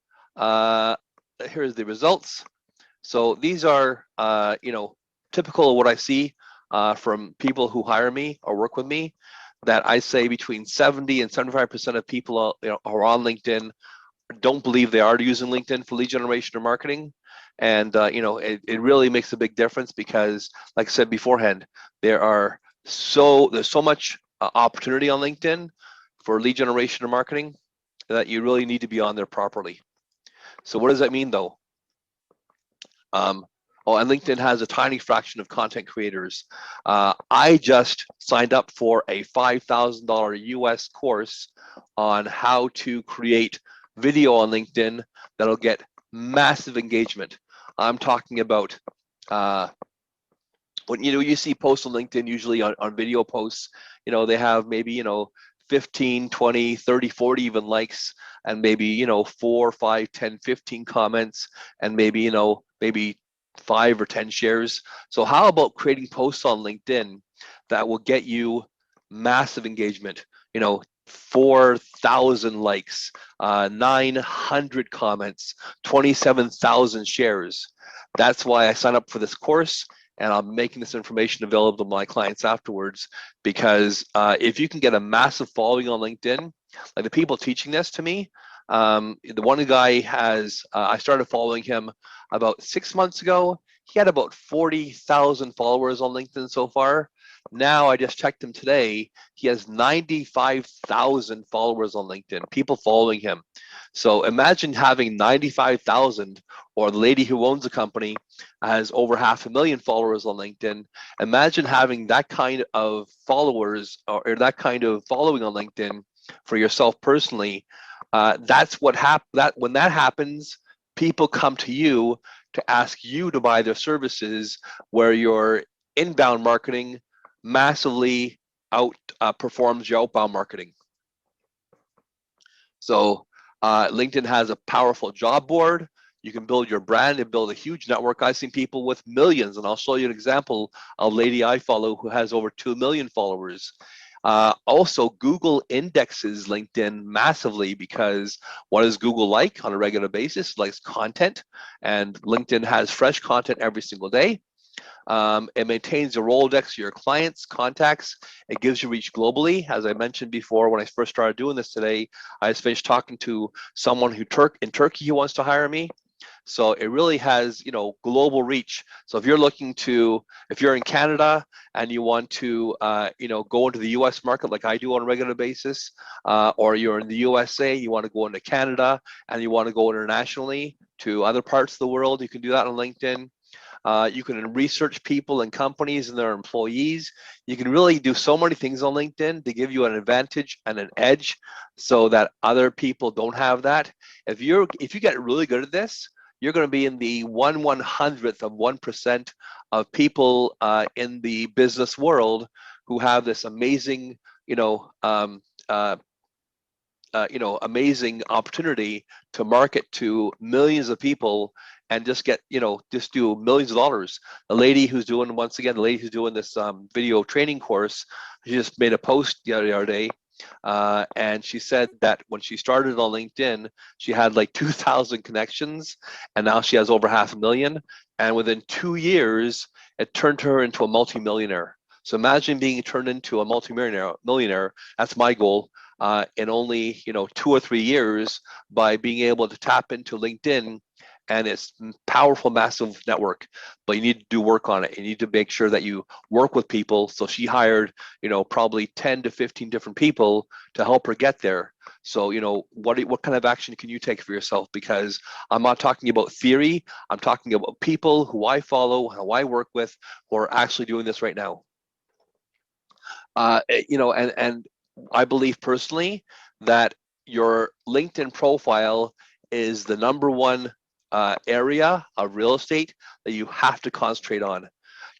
here's the results. So these are typical of what I see from people who hire me or work with me, that I say between 70 and 75% of people are on LinkedIn don't believe they are using LinkedIn for lead generation or marketing. And it really makes a big difference because, like I said beforehand, there's so much opportunity on LinkedIn for lead generation or marketing that you really need to be on there properly. So what does that mean though? And LinkedIn has a tiny fraction of content creators. I just signed up for a $5,000 US course on how to create video on LinkedIn that'll get massive engagement. I'm talking about when you see posts on LinkedIn, usually on video posts, they have maybe 15, 20, 30, 40 even likes, and maybe 4, 5, 10, 15 comments, and maybe maybe 5 or 10 shares. So how about creating posts on LinkedIn that will get you massive engagement? 4,000 likes, 900 comments, 27,000 shares. That's why I signed up for this course, and I'm making this information available to my clients afterwards, because if you can get a massive following on LinkedIn, like the people teaching this to me, the one guy has, I started following him about 6 months ago. He had about 40,000 followers on LinkedIn so far. Now I just checked him today. He has 95,000 followers on LinkedIn, people following him. So imagine having 95,000, or the lady who owns the company has over 500,000 followers on LinkedIn. Imagine having that kind of followers or that kind of following on LinkedIn for yourself personally. That's what That when that happens, people come to you to ask you to buy their services, where your inbound marketing massively outperforms your outbound marketing. So LinkedIn has a powerful job board. You can build your brand and build a huge network. I've seen people with millions, and I'll show you an example. A lady I follow who has over 2 million followers. Also, Google indexes LinkedIn massively, because what does Google like on a regular basis? It likes content, and LinkedIn has fresh content every single day. It maintains a Rolodex of your clients, contacts. It gives you reach globally. As I mentioned before, when I first started doing this today, I just finished talking to someone in Turkey who wants to hire me. So it really has, global reach. So if you're in Canada and you want to, go into the U.S. market like I do on a regular basis, or you're in the USA, you want to go into Canada and you want to go internationally to other parts of the world, you can do that on LinkedIn. You can research people and companies and their employees. You can really do so many things on LinkedIn to give you an advantage and an edge, so that other people don't have that. If you get really good at this, you're going to be in the 1/100th of 1% of people in the business world who have this amazing, amazing opportunity to market to millions of people and just do millions of dollars. The lady who's doing this video training course, she just made a post the other day, and she said that when she started on LinkedIn, she had like 2,000 connections, and now she has over 500,000. And within 2 years, it turned her into a multimillionaire. So imagine being turned into a multimillionaire. That's my goal. In only 2 or 3 years, by being able to tap into LinkedIn and its powerful, massive network. But you need to do work on it. You need to make sure that you work with people. So she hired, probably 10 to 15 different people to help her get there. So, what kind of action can you take for yourself? Because I'm not talking about theory. I'm talking about people who I follow, who I work with, who are actually doing this right now. And I believe personally that your LinkedIn profile is the number one area of real estate that you have to concentrate on.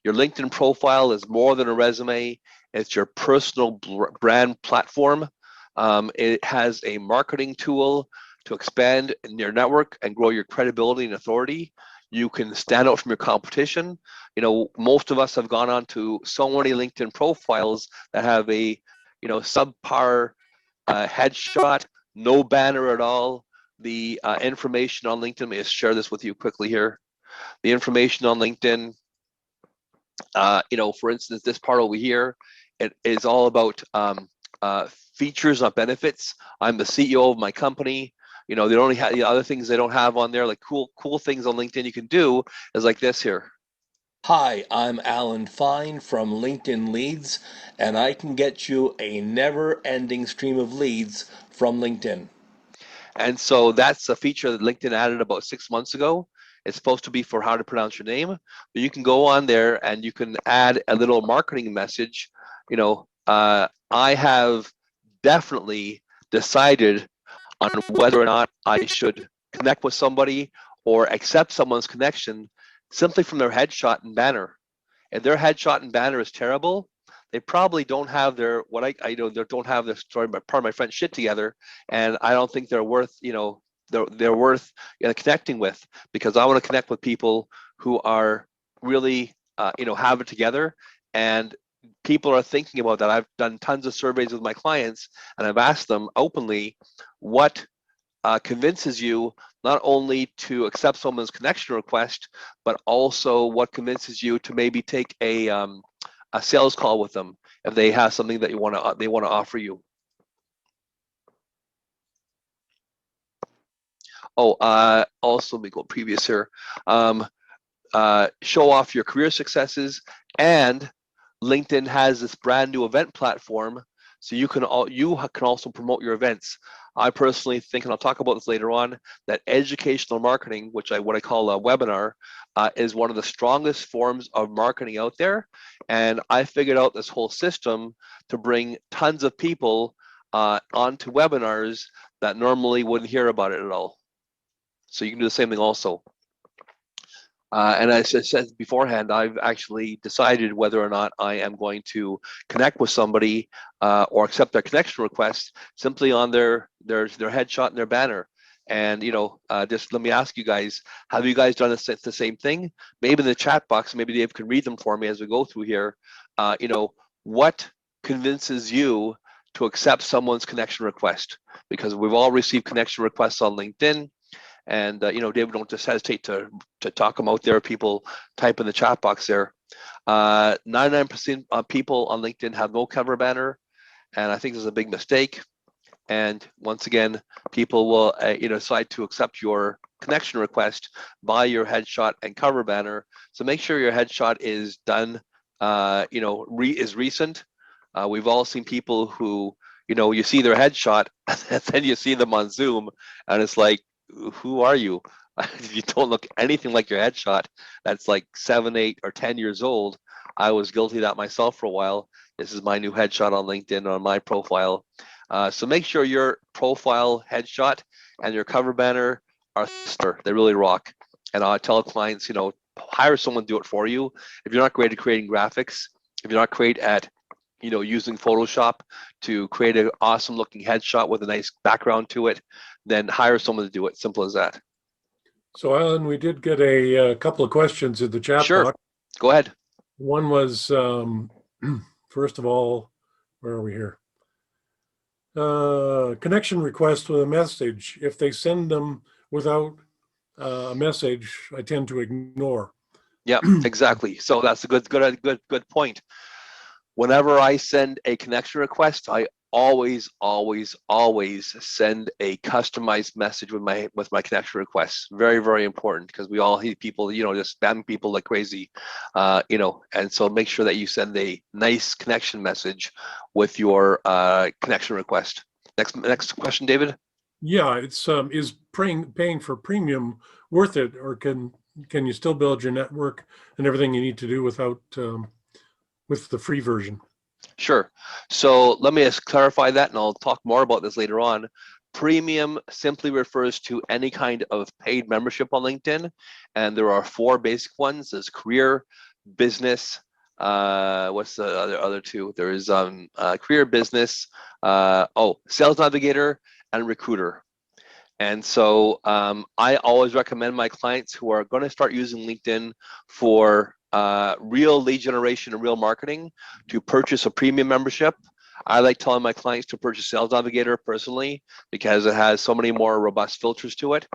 Your LinkedIn profile is more than a resume. It's your personal brand platform. It has a marketing tool to expand in your network and grow your credibility and authority. You can stand out from your competition. Most of us have gone on to so many LinkedIn profiles that have a, subpar headshot, no banner at all. The information on LinkedIn, let me just share this with you quickly here. The information on LinkedIn, for instance, this part over here, it is all about features, not benefits. I'm the CEO of my company. They only have the other things they don't have on there, like cool things on LinkedIn you can do is like this here. Hi, I'm Alan Fine from LinkedIn Leads, and I can get you a never-ending stream of leads from LinkedIn. And so that's a feature that LinkedIn added about 6 months ago. It's supposed to be for how to pronounce your name, but you can go on there and you can add a little marketing message. I have definitely decided on whether or not I should connect with somebody or accept someone's connection simply from their headshot and banner. If their headshot and banner is terrible, they probably don't have their they don't have their story, part of my French shit together, and I don't think they're worth they're worth connecting with, because I want to connect with people who are really have it together. And people are thinking about that. I've done tons of surveys with my clients, and I've asked them openly, what convinces you not only to accept someone's connection request, but also what convinces you to maybe take a sales call with them if they have something that they want to offer you. Also, let me go previous here. Show off your career successes and LinkedIn has this brand new event platform, so you can also promote your events. I personally think, and I'll talk about this later on, that educational marketing, what I call a webinar, is one of the strongest forms of marketing out there. And I figured out this whole system to bring tons of people onto webinars that normally wouldn't hear about it at all. So you can do the same thing also. And as I said beforehand, I've actually decided whether or not I am going to connect with somebody or accept their connection request simply on their headshot and their banner. And just let me ask you guys: have you guys done the same thing? Maybe in the chat box, maybe Dave can read them for me as we go through here. What convinces you to accept someone's connection request? Because we've all received connection requests on LinkedIn. And David, don't just hesitate to talk them out there. People type in the chat box there. 99% of people on LinkedIn have no cover banner, and I think this is a big mistake. And once again, people will decide to accept your connection request by your headshot and cover banner. So make sure your headshot is done, is recent. We've all seen people who, you see their headshot and then you see them on Zoom, and it's like, who are you? You don't look anything like your headshot. That's like 7, 8, or 10 years old. I was guilty of that myself for a while. This is my new headshot on LinkedIn on my profile. So make sure your profile headshot and your cover banner are sister. They really rock. And I tell clients, hire someone to do it for you. If you're not great at creating graphics, if you're not great at using Photoshop to create an awesome looking headshot with a nice background to it, then hire someone to do it. Simple as that. So, Alan, we did get a couple of questions in the chat box. Go ahead. One was, first of all, where are we here? Connection request with a message. If they send them without a message, I tend to ignore. Yeah, exactly. So that's a good point. Whenever I send a connection request, I always send a customized message with my connection requests. Very, very important, because we all hate people, just spamming people like crazy, and so make sure that you send a nice connection message with your connection request. Next question, David. Yeah, it's is paying for premium worth it, or can you still build your network and everything you need to do without with the free version? Sure. So let me just clarify that, and I'll talk more about this later on. Premium simply refers to any kind of paid membership on LinkedIn, and there are 4 basic ones. There's career, business. What's the other 2? There is career, business. Sales navigator and recruiter. And so I always recommend my clients who are going to start using LinkedIn for real lead generation and real marketing to purchase a premium membership. I like telling my clients to purchase Sales Navigator personally, because it has so many more robust filters to it.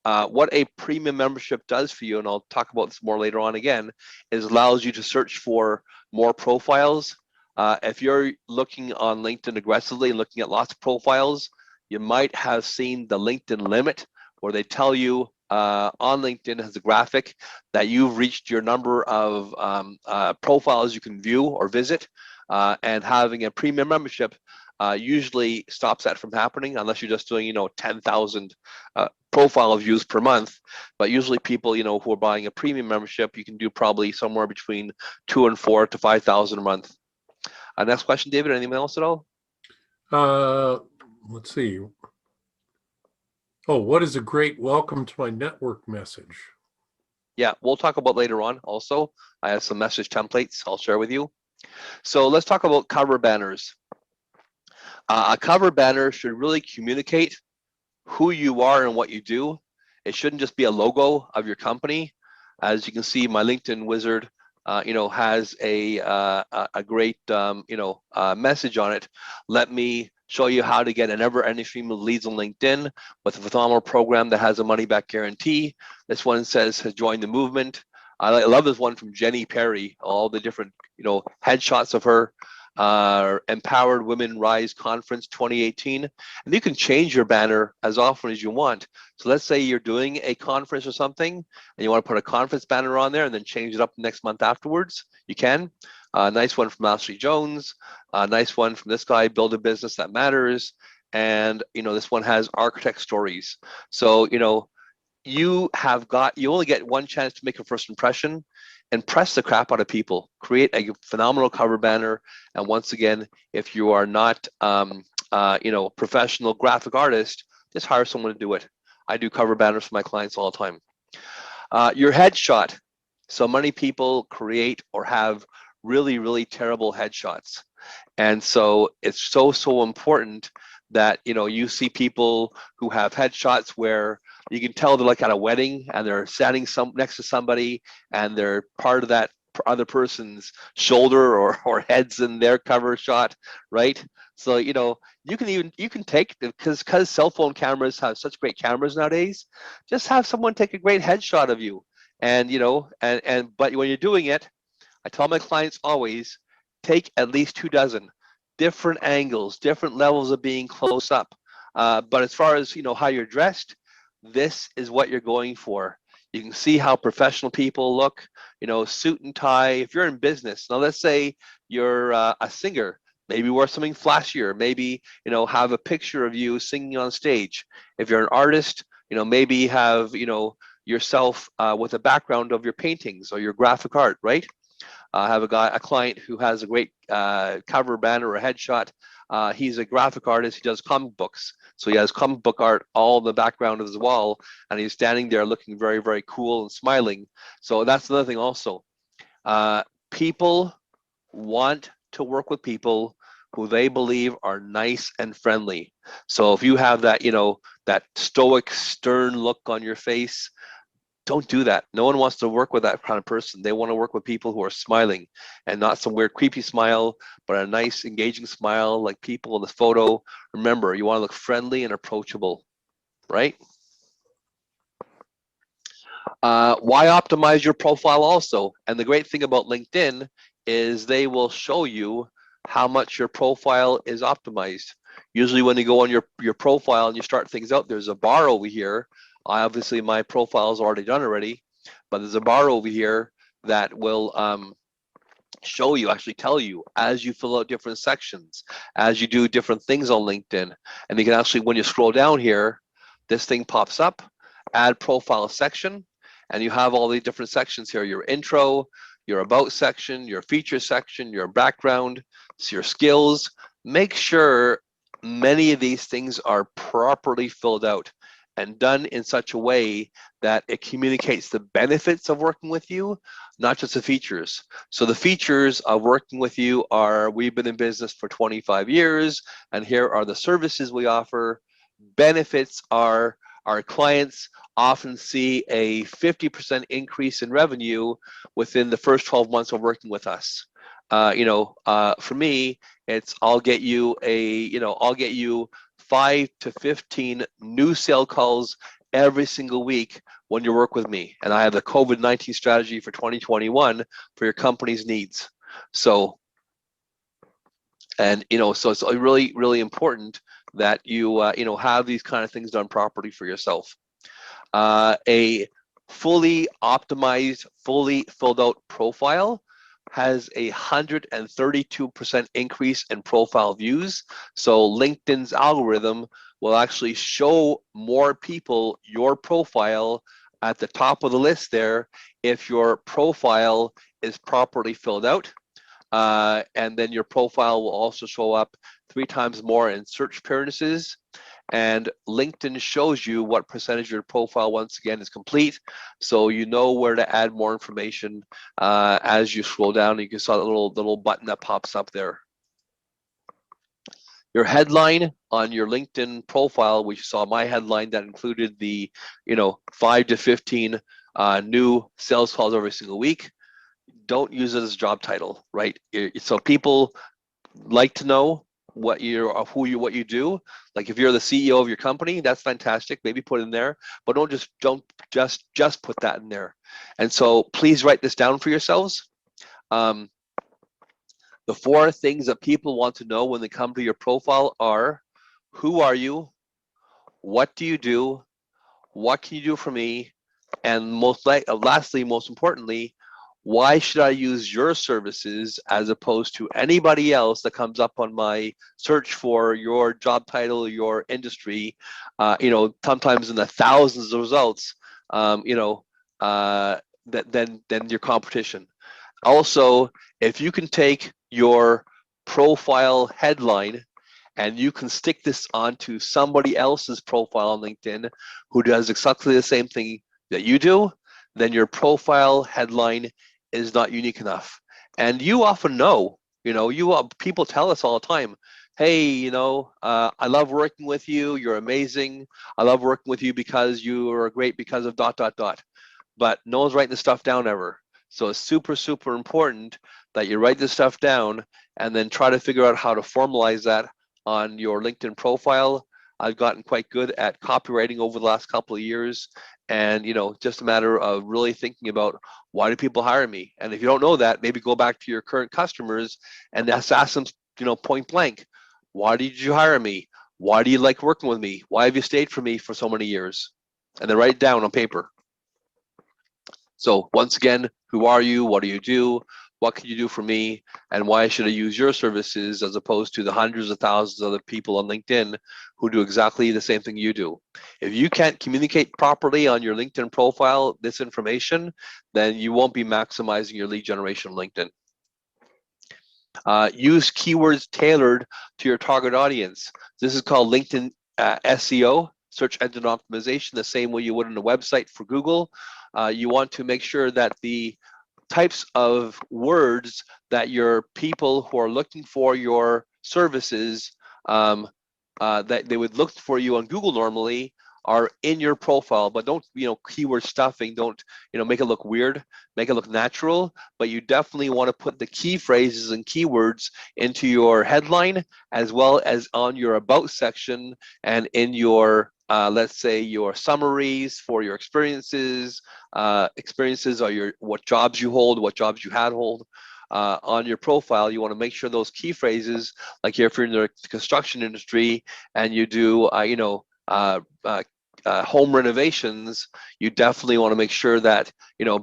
What a premium membership does for you, and I'll talk about this more later on again, is allows you to search for more profiles. If you're looking on LinkedIn aggressively and looking at lots of profiles, you might have seen the LinkedIn limit, where they tell you on LinkedIn has a graphic that you've reached your number of profiles you can view or visit, and having a premium membership usually stops that from happening, unless you're just doing 10,000 profile views per month. But usually people who are buying a premium membership, you can do probably somewhere between 2 and 4 to 5,000 a month. Next question, David. Anything else at all? Let's see. Oh, what is a great welcome to my network message? Yeah, we'll talk about later on also. I have some message templates I'll share with you. So let's talk about cover banners. A cover banner should really communicate who you are and what you do. It shouldn't just be a logo of your company. As you can see, my LinkedIn wizard has a great message on it. Let me show you how to get an ever-ending stream of leads on LinkedIn with a phenomenal program that has a money-back guarantee. This one says, has joined the movement. I love this one from Jenny Perry, all the different headshots of her. Empowered Women Rise Conference 2018. And you can change your banner as often as you want. So let's say you're doing a conference or something, and you want to put a conference banner on there and then change it up next month afterwards. You can. Nice one from Ashley Jones. Nice one from this guy, Build a Business That Matters. And, this one has architect stories. So, you only get one chance to make a first impression. Impress the crap out of people. Create a phenomenal cover banner. And once again, if you are not, professional graphic artist, just hire someone to do it. I do cover banners for my clients all the time. Your headshot. So many people create or have really, really terrible headshots. And so it's so important that, you see people who have headshots where you can tell they're like at a wedding and they're standing next to somebody and they're part of that other person's shoulder or heads in their cover shot, right? So, you can take, because cell phone cameras have such great cameras nowadays, just have someone take a great headshot of you. And, but when you're doing it, I tell my clients always, take at least 2 dozen different angles, different levels of being close up. But as far as, how you're dressed, this is what you're going for. You can see how professional people look, suit and tie. If you're in business, now let's say you're a singer, maybe wear something flashier, maybe, have a picture of you singing on stage. If you're an artist, maybe have, yourself with a background of your paintings or your graphic art, right? I have a client who has a great cover banner or a headshot. He's a graphic artist. He does comic books. So he has comic book art all in the background of his wall, and he's standing there looking very, very cool and smiling. So that's another thing also. People want to work with people who they believe are nice and friendly. So if you have that, that stoic, stern look on your face, don't do that. No one wants to work with that kind of person. They want to work with people who are smiling, and not some weird creepy smile, but a nice engaging smile like people in the photo. Remember, you want to look friendly and approachable, right? Why optimize your profile also? And the great thing about LinkedIn is they will show you how much your profile is optimized. Usually when you go on your profile and you start things out, there's a bar over here. Obviously my profile is already done already, but there's a bar over here that will show you, actually tell you, as you fill out different sections, as you do different things on LinkedIn. And you can actually, when you scroll down here, this thing pops up, add profile section, and you have all the different sections here, your intro, your about section, your feature section, your background, your skills. Make sure many of these things are properly filled out and done in such a way that it communicates the benefits of working with you, not just the features. So the features of working with you are, we've been in business for 25 years, and here are the services we offer. Benefits are, our clients often see a 50% increase in revenue within the first 12 months of working with us. For me, it's I'll get you 5 to 15 new sale calls every single week when you work with me. And I have the COVID-19 strategy for 2021 for your company's needs. So, and, so it's really, really important that you, have these kind of things done properly for yourself. A fully optimized, fully filled out profile has 132% increase in profile views. So LinkedIn's algorithm will actually show more people your profile at the top of the list there if your profile is properly filled out. And then your profile will also show up 3 times more in search appearances. And LinkedIn shows you what percentage of your profile, once again, is complete. So you know where to add more information as you scroll down. You can see the little button that pops up there. Your headline on your LinkedIn profile, which you saw my headline that included the 5 to 15 new sales calls every single week. Don't use it as a job title, right? So people like to know what you do. Like if you're the CEO of your company, that's fantastic. Maybe put it in there, but don't just put that in there. And so please write this down for yourselves. The The 4 things that people want to know when they come to your profile are: who are you? What do you do? What can you do for me? And lastly, most importantly, why should I use your services as opposed to anybody else that comes up on my search for your job title, your industry? Sometimes in the thousands of results, than your competition. Also, if you can take your profile headline and you can stick this onto somebody else's profile on LinkedIn who does exactly the same thing that you do, then your profile headline is not unique enough. And you often know, people tell us all the time, hey, I love working with you. You're amazing. I love working with you because you are great because of ... But no one's writing this stuff down ever. So it's super, super important that you write this stuff down and then try to figure out how to formalize that on your LinkedIn profile. I've gotten quite good at copywriting over the last couple of years, and just a matter of really thinking about, why do people hire me? And if you don't know that, maybe go back to your current customers and ask them, point blank, why did you hire me? Why do you like working with me? Why have you stayed for me for so many years? And then write it down on paper. So once again, who are you? What do you do? What can you do for me? And why should I use your services as opposed to the hundreds of thousands of other people on LinkedIn who do exactly the same thing you do? If you can't communicate properly on your LinkedIn profile this information, then you won't be maximizing your lead generation on LinkedIn. Use keywords tailored to your target audience. This is called LinkedIn SEO, search engine optimization, the same way you would on a website for Google. You want to make sure that the types of words that your people who are looking for your services, that they would look for you on Google normally, are in your profile. But don't, keyword stuffing, don't, make it look weird, make it look natural. But you definitely want to put the key phrases and keywords into your headline, as well as on your about section and in your let's say your summaries for your experiences. Experiences are what jobs you hold, what jobs you had hold. On your profile, you want to make sure those key phrases, like if you're in the construction industry and you do, home renovations, you definitely want to make sure that,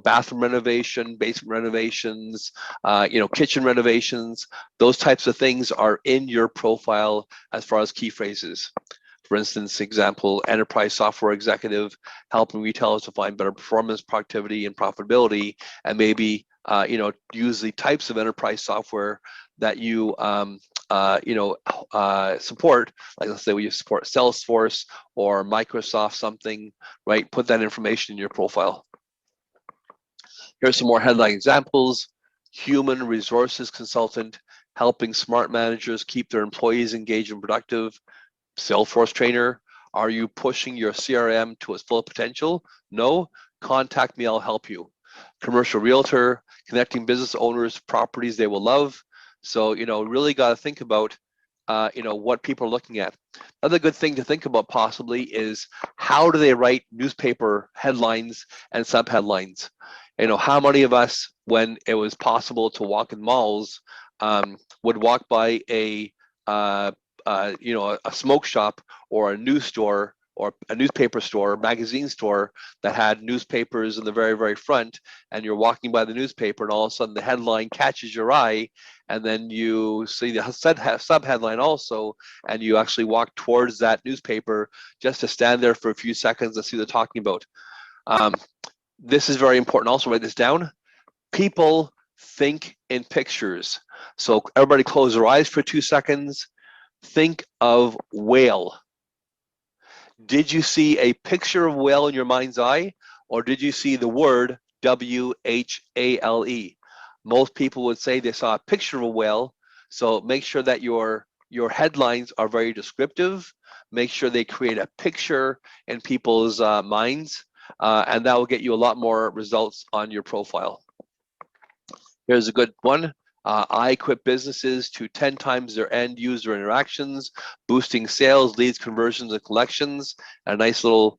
bathroom renovation, basement renovations, kitchen renovations, those types of things are in your profile as far as key phrases. For instance, example, enterprise software executive, helping retailers to find better performance, productivity, and profitability, and maybe use the types of enterprise software that you support. Like, let's say you support Salesforce or Microsoft something, right? Put that information in your profile. Here's some more headline examples. Human resources consultant, helping smart managers keep their employees engaged and productive. Salesforce trainer, are you pushing your CRM to its full potential? No? Contact me, I'll help you. Commercial realtor, connecting business owners, properties they will love. So, really got to think about, what people are looking at. Another good thing to think about possibly is, how do they write newspaper headlines and subheadlines? How many of us, when it was possible to walk in malls, would walk by a smoke shop or a news store or a newspaper store, magazine store that had newspapers in the very, very front, and you're walking by the newspaper and all of a sudden the headline catches your eye, and then you see the sub-headline also, and you actually walk towards that newspaper just to stand there for a few seconds and see what they're talking about. This is very important. Also, write this down. People think in pictures. So everybody close their eyes for 2 seconds. Think of whale. Did you see a picture of whale in your mind's eye, or did you see the word WHALE? Most people would say they saw a picture of a whale. So make sure that your headlines are very descriptive. Make sure they create a picture in people's minds, and that will get you a lot more results on your profile. Here's a good one. I equip businesses to 10 times their end user interactions, boosting sales, leads, conversions, and collections. A nice little,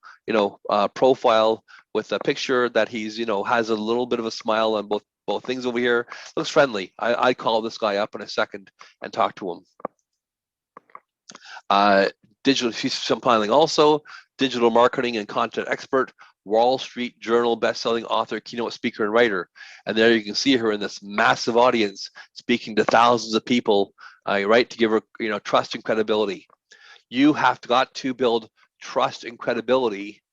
profile with a picture that he's, has a little bit of a smile on both both things over here. Looks friendly. I call this guy up in a second and talk to him. Digital compiling also, digital marketing and content expert, Wall Street Journal bestselling author, keynote speaker, and writer. And there you can see her in this massive audience speaking to thousands of people, right, to give her, you know, trust and credibility. You have got to build trust and credibility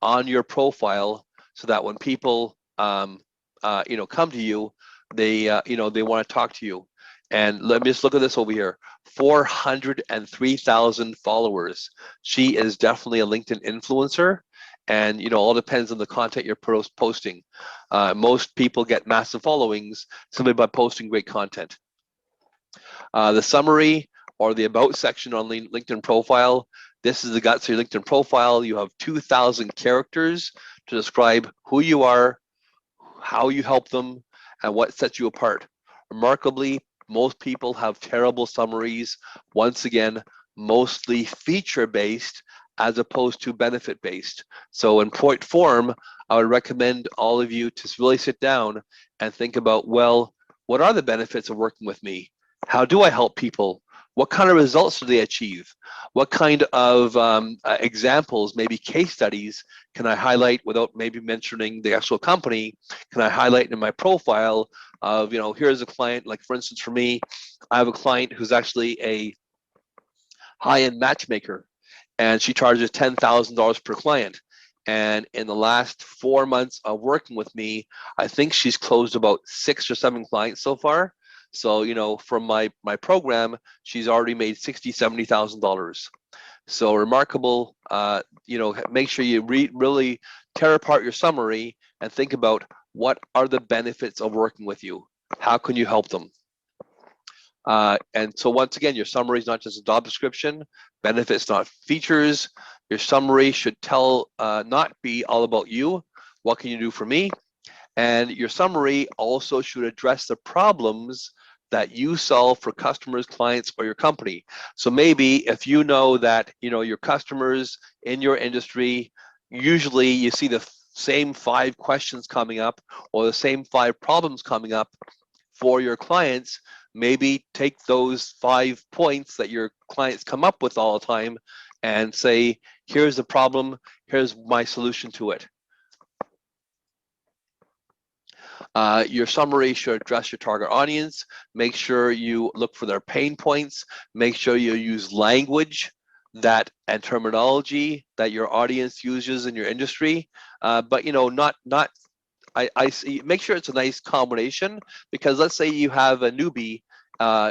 on your profile so that when people, you know, come to you, they, you know, they want to talk to you. And let me just look at this over here. 403,000 followers. She is definitely a LinkedIn influencer. And, you know, all depends on the content you're posting. Most people get massive followings simply by posting great content. The summary or the about section on LinkedIn profile. This is the guts of your LinkedIn profile. You have 2,000 characters to describe who you are, how you help them, and what sets you apart. Remarkably, most people have terrible summaries. Once again, mostly feature-based as opposed to benefit-based. So in point form, I would recommend all of you to really sit down and think about, well, what are the benefits of working with me? How do I help people? What kind of results do they achieve? What kind of examples, maybe case studies, can I highlight without maybe mentioning the actual company? Can I highlight in my profile of, you know, here's a client, like for instance, for me, I have a client who's actually a high-end matchmaker, and she charges $10,000 per client. And in the last 4 months of working with me, I think she's closed about 6 or 7 clients so far. So, you know, from my program, she's already made $60,000, $70,000. So remarkable. You know, make sure you really tear apart your summary and think about what are the benefits of working with you. How can you help them? And so once again, your summary is not just a job description, benefits, not features. Your summary should tell, not be all about you. What can you do for me? And your summary also should address the problems that you solve for customers, clients, or your company. So maybe if you know that, you know, your customers in your industry, usually you see the same 5 questions coming up or the same 5 problems coming up for your clients, maybe take those 5 points that your clients come up with all the time and say, here's the problem, here's my solution to it. Your summary should address your target audience. Make sure you look for their pain points. Make sure you use language that and terminology that your audience uses in your industry. But you know, I see. Make sure it's a nice combination, because let's say you have a newbie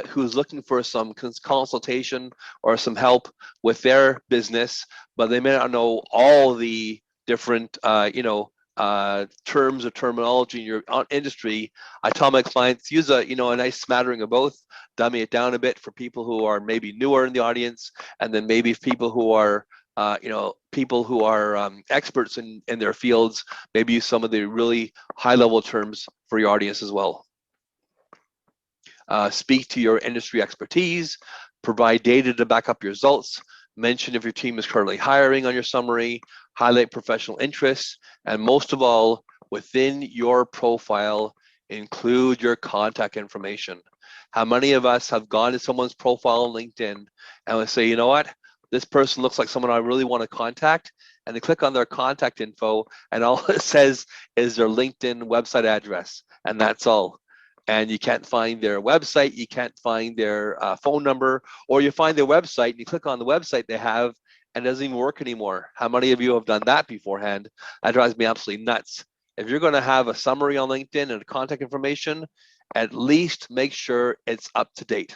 who's looking for some consultation or some help with their business, but they may not know all the different you know, terms or terminology in your industry. I tell my clients, use a, you know, a nice smattering of both, dummy it down a bit for people who are maybe newer in the audience, and then maybe people who are you know, people who are experts in their fields, maybe use some of the really high level terms for your audience as well. Speak to your industry expertise, provide data to back up your results, mention if your team is currently hiring on your summary, highlight professional interests, and most of all, within your profile, include your contact information. How many of us have gone to someone's profile on LinkedIn and we say, you know what, this person looks like someone I really want to contact, and they click on their contact info and all it says is their LinkedIn website address, and that's all. And you can't find their website, you can't find their phone number, or you find their website and you click on the website they have and it doesn't even work anymore. How many of you have done that beforehand? That drives me absolutely nuts. If you're going to have a summary on LinkedIn and contact information, at least make sure it's up to date.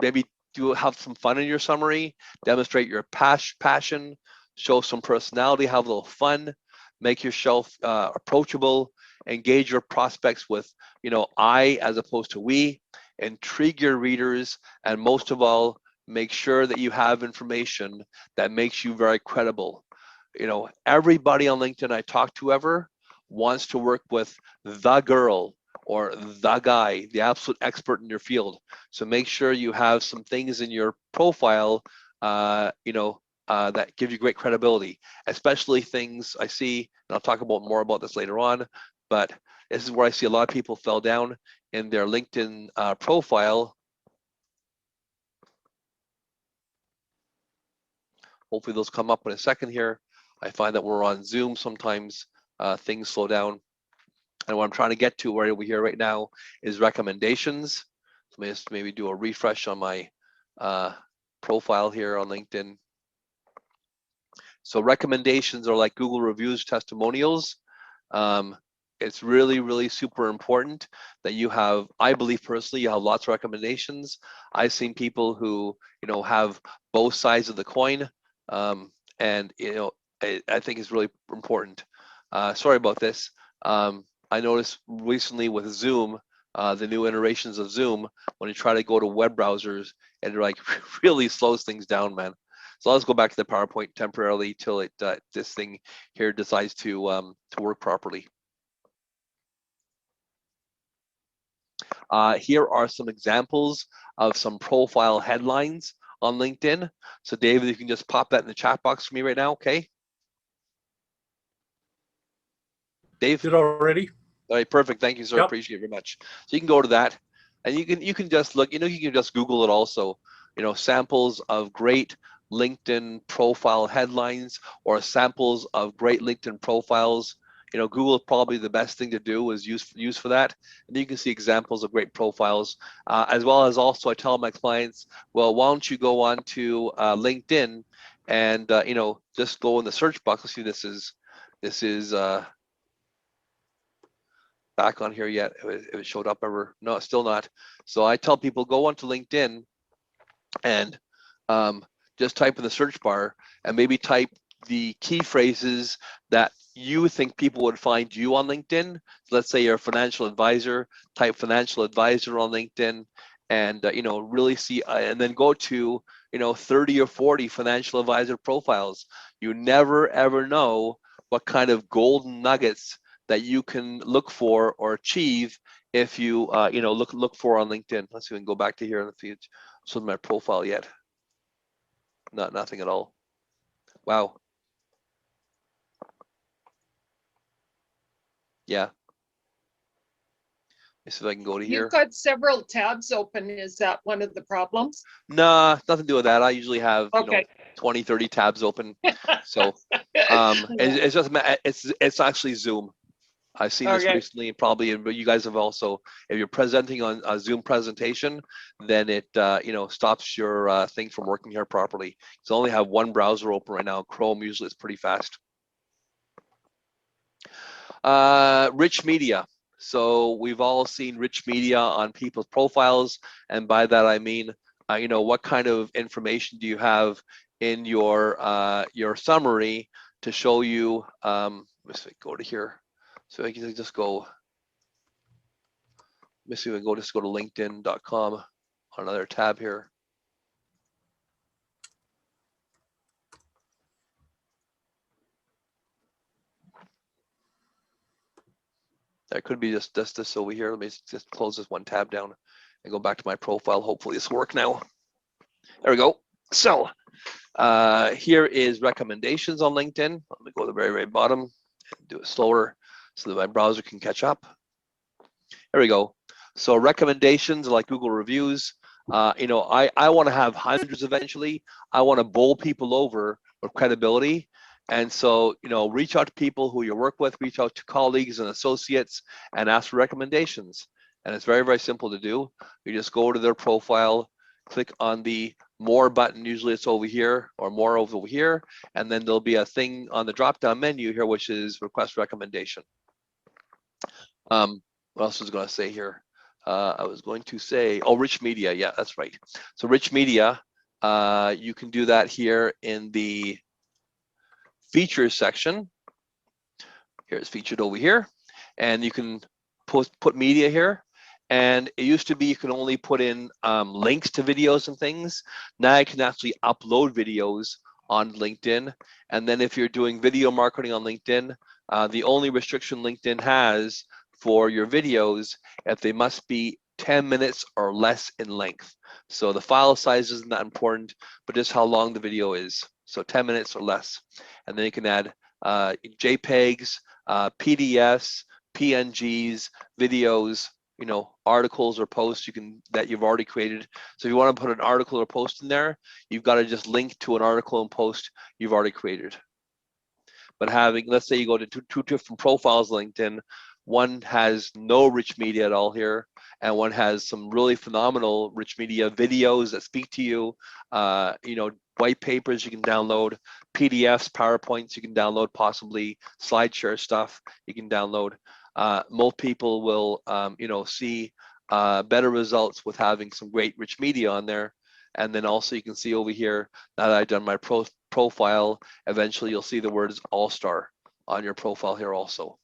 Maybe do have some fun in your summary, demonstrate your passion, show some personality, have a little fun, make yourself approachable, engage your prospects with, you know, I as opposed to we, intrigue your readers, and most of all, make sure that you have information that makes you very credible. You know, everybody on LinkedIn I talk to ever wants to work with the girl or the guy, the absolute expert in your field. So make sure you have some things in your profile, you know, that give you great credibility, especially things I see, and I'll talk about more about this later on, but this is where I see a lot of people fell down in their LinkedIn profile. Hopefully those come up in a second here. I find that we're on Zoom sometimes things slow down. And what I'm trying to get to right over here right now is recommendations. So let me just maybe do a refresh on my profile here on LinkedIn. So recommendations are like Google reviews, testimonials. It's really, really super important that you have, I believe personally, you have lots of recommendations. I've seen people who, have both sides of the coin. And, I think it's really important. Sorry about this. I noticed recently with Zoom, the new iterations of Zoom, when you try to go to web browsers, it like really slows things down, man. So let's go back to the PowerPoint temporarily till it this thing here decides to work properly. Here are some examples of some profile headlines on LinkedIn. So David, you can just pop that in the chat box for me right now, okay? Dave? Did already? All right, perfect. Thank you, sir. Yep. Appreciate it very much. So you can go to that, and you can just look. You can just Google it also. Samples of great LinkedIn profile headlines or samples of great LinkedIn profiles. Google is probably the best thing to do is use for that, and you can see examples of great profiles, as well as also I tell my clients, well, why don't you go on to LinkedIn and just go in the search box. Let's see, this is. Back on here yet. If it showed up ever. No, it's still not. So I tell people go onto LinkedIn and just type in the search bar and maybe type the key phrases that you think people would find you on LinkedIn. So let's say you're a financial advisor, type financial advisor on LinkedIn and really see and then go to 30 or 40 financial advisor profiles. You never ever know what kind of golden nuggets that you can look for or achieve if you look for on LinkedIn. Let's see if we can go back to here in the feed. So my profile yet. Nothing at all. Wow. Yeah. Let's see if I can go to here. You've got several tabs open. Is that one of the problems? Nah, nothing to do with that. I usually have 20, 30 tabs open. So it's just it's actually Zoom. I've seen this recently, probably, but you guys have also. If you're presenting on a Zoom presentation, then it stops your thing from working here properly. So I only have one browser open right now. Chrome usually is pretty fast. Rich media. So we've all seen rich media on people's profiles, and by that I mean, what kind of information do you have in your summary to show you? Let's go to here. So I can just go. Let me see if we can just go to LinkedIn.com on another tab here. That could be just this over here. Let me just close this one tab down and go back to my profile. Hopefully this works now. There we go. So here is recommendations on LinkedIn. Let me go to the very, very bottom and do it slower so that my browser can catch up. There we go. So recommendations like Google reviews. I want to have hundreds eventually. I want to bowl people over with credibility. And so, reach out to people who you work with, reach out to colleagues and associates and ask for recommendations. And it's very, very simple to do. You just go to their profile, click on the more button, usually it's over here or more over here. And then there'll be a thing on the drop-down menu here, which is request recommendation. What else was I going to say here? I was going to say, rich media. Yeah, that's right. So rich media, you can do that here in the features section. Here it's featured over here. And you can put media here. And it used to be you can only put in links to videos and things. Now you can actually upload videos on LinkedIn. And then if you're doing video marketing on LinkedIn, the only restriction LinkedIn has for your videos, if they must be 10 minutes or less in length. So the file size isn't that important, but just how long the video is. So 10 minutes or less. And then you can add JPEGs, PDFs, PNGs, videos, articles or posts that you've already created. So if you want to put an article or post in there, you've got to just link to an article and post you've already created. But let's say you go to two different profiles on LinkedIn, one has no rich media at all here, and one has some really phenomenal rich media videos that speak to you, white papers you can download, PDFs, PowerPoints you can download, possibly SlideShare stuff you can download. Most people will, see better results with having some great rich media on there. And then also you can see over here, now that I've done my profile, eventually you'll see the words All-Star on your profile here also.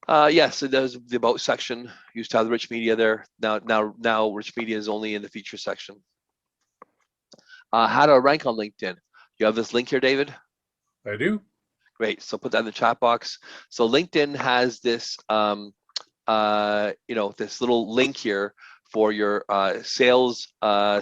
Yes, so there's the About section. Used to have the rich media there. Now rich media is only in the feature section. How to rank on LinkedIn. You have this link here, David? I do. Great. So put that in the chat box. So LinkedIn has this, this little link here for your sales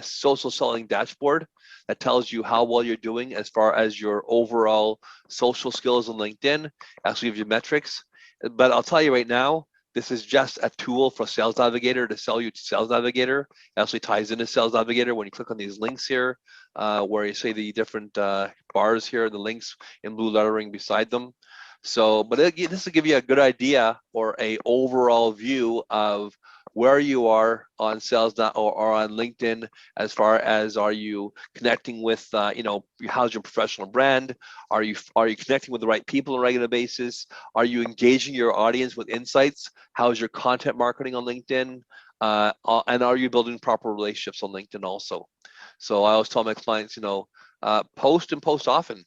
social selling dashboard that tells you how well you're doing as far as your overall social skills on LinkedIn. Actually gives you metrics. But I'll tell you right now, this is just a tool for Sales Navigator to sell you to Sales Navigator. It actually ties into Sales Navigator when you click on these links here, where you see the different bars here, the links in blue lettering beside them. So, but this will give you a good idea or a overall view of where you are on sales or on LinkedIn as far as, are you connecting with how's your professional brand, are you connecting with the right people on a regular basis, are you engaging your audience with insights, how's your content marketing on LinkedIn, and are you building proper relationships on LinkedIn also. So I always tell my clients, post and post often.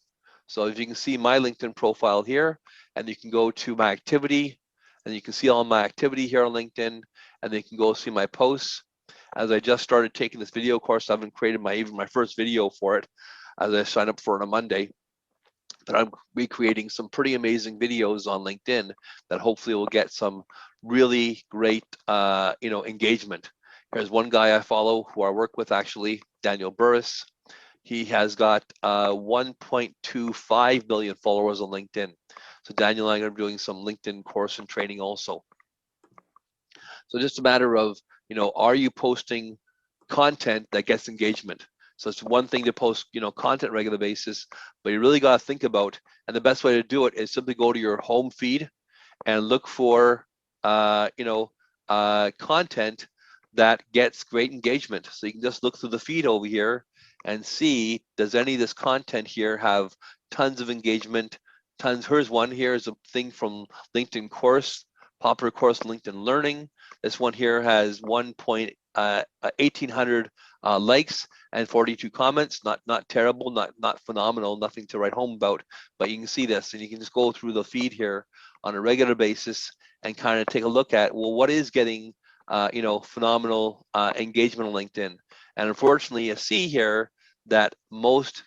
So if you can see my LinkedIn profile here, and you can go to my activity, and you can see all my activity here on LinkedIn, and then you can go see my posts. As I just started taking this video course, I haven't created even my first video for it, as I signed up for it on a Monday. But I'm recreating some pretty amazing videos on LinkedIn that hopefully will get some really great, engagement. Here's one guy I follow who I work with, actually, Daniel Burris. He has got 1.25 million followers on LinkedIn. So Daniel and I are doing some LinkedIn course and training also. So just a matter of, are you posting content that gets engagement? So it's one thing to post, content on a regular basis, but you really got to think about, and the best way to do it is simply go to your home feed and look for, content that gets great engagement. So you can just look through the feed over here and see, does any of this content here have tons of engagement? Here's one here is a thing from LinkedIn course, popular course LinkedIn Learning. This one here has 1,800 likes and 42 comments. Not terrible, not phenomenal, nothing to write home about, but you can see this, and you can just go through the feed here on a regular basis and kind of take a look at, well, what is getting phenomenal engagement on LinkedIn. And unfortunately, you see here that most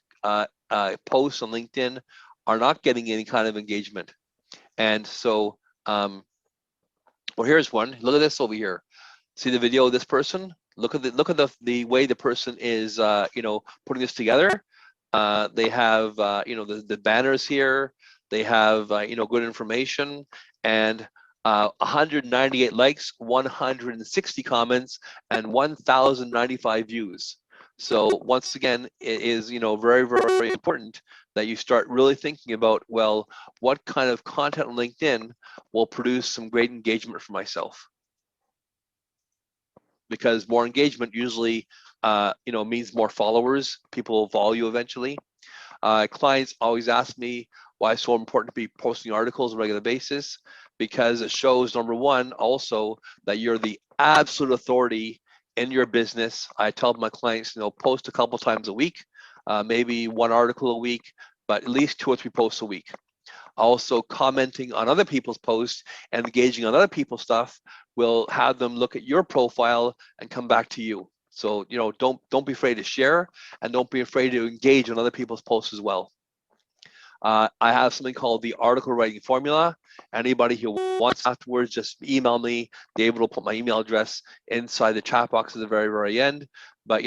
posts on LinkedIn are not getting any kind of engagement. And so, well, here's one. Look at this over here. See the video of this person? Look at the way the person is, putting this together. They have, the banners here. They have, good information, and 198 likes, 160 comments, and 1,095 views. So once again, it is, very, very important that you start really thinking about, well, what kind of content on LinkedIn will produce some great engagement for myself? Because more engagement usually, means more followers. People will follow you eventually. Clients always ask me why it's so important to be posting articles on a regular basis, because it shows, number one, also that you're the absolute authority in your business. I tell my clients, post a couple times a week, maybe one article a week, but at least 2 or 3 posts a week. Also, commenting on other people's posts and engaging on other people's stuff will have them look at your profile and come back to you. So, don't be afraid to share, and don't be afraid to engage on other people's posts as well. I have something called the article writing formula. Anybody who wants afterwards, just email me. David will put my email address inside the chat box at the very, very end. But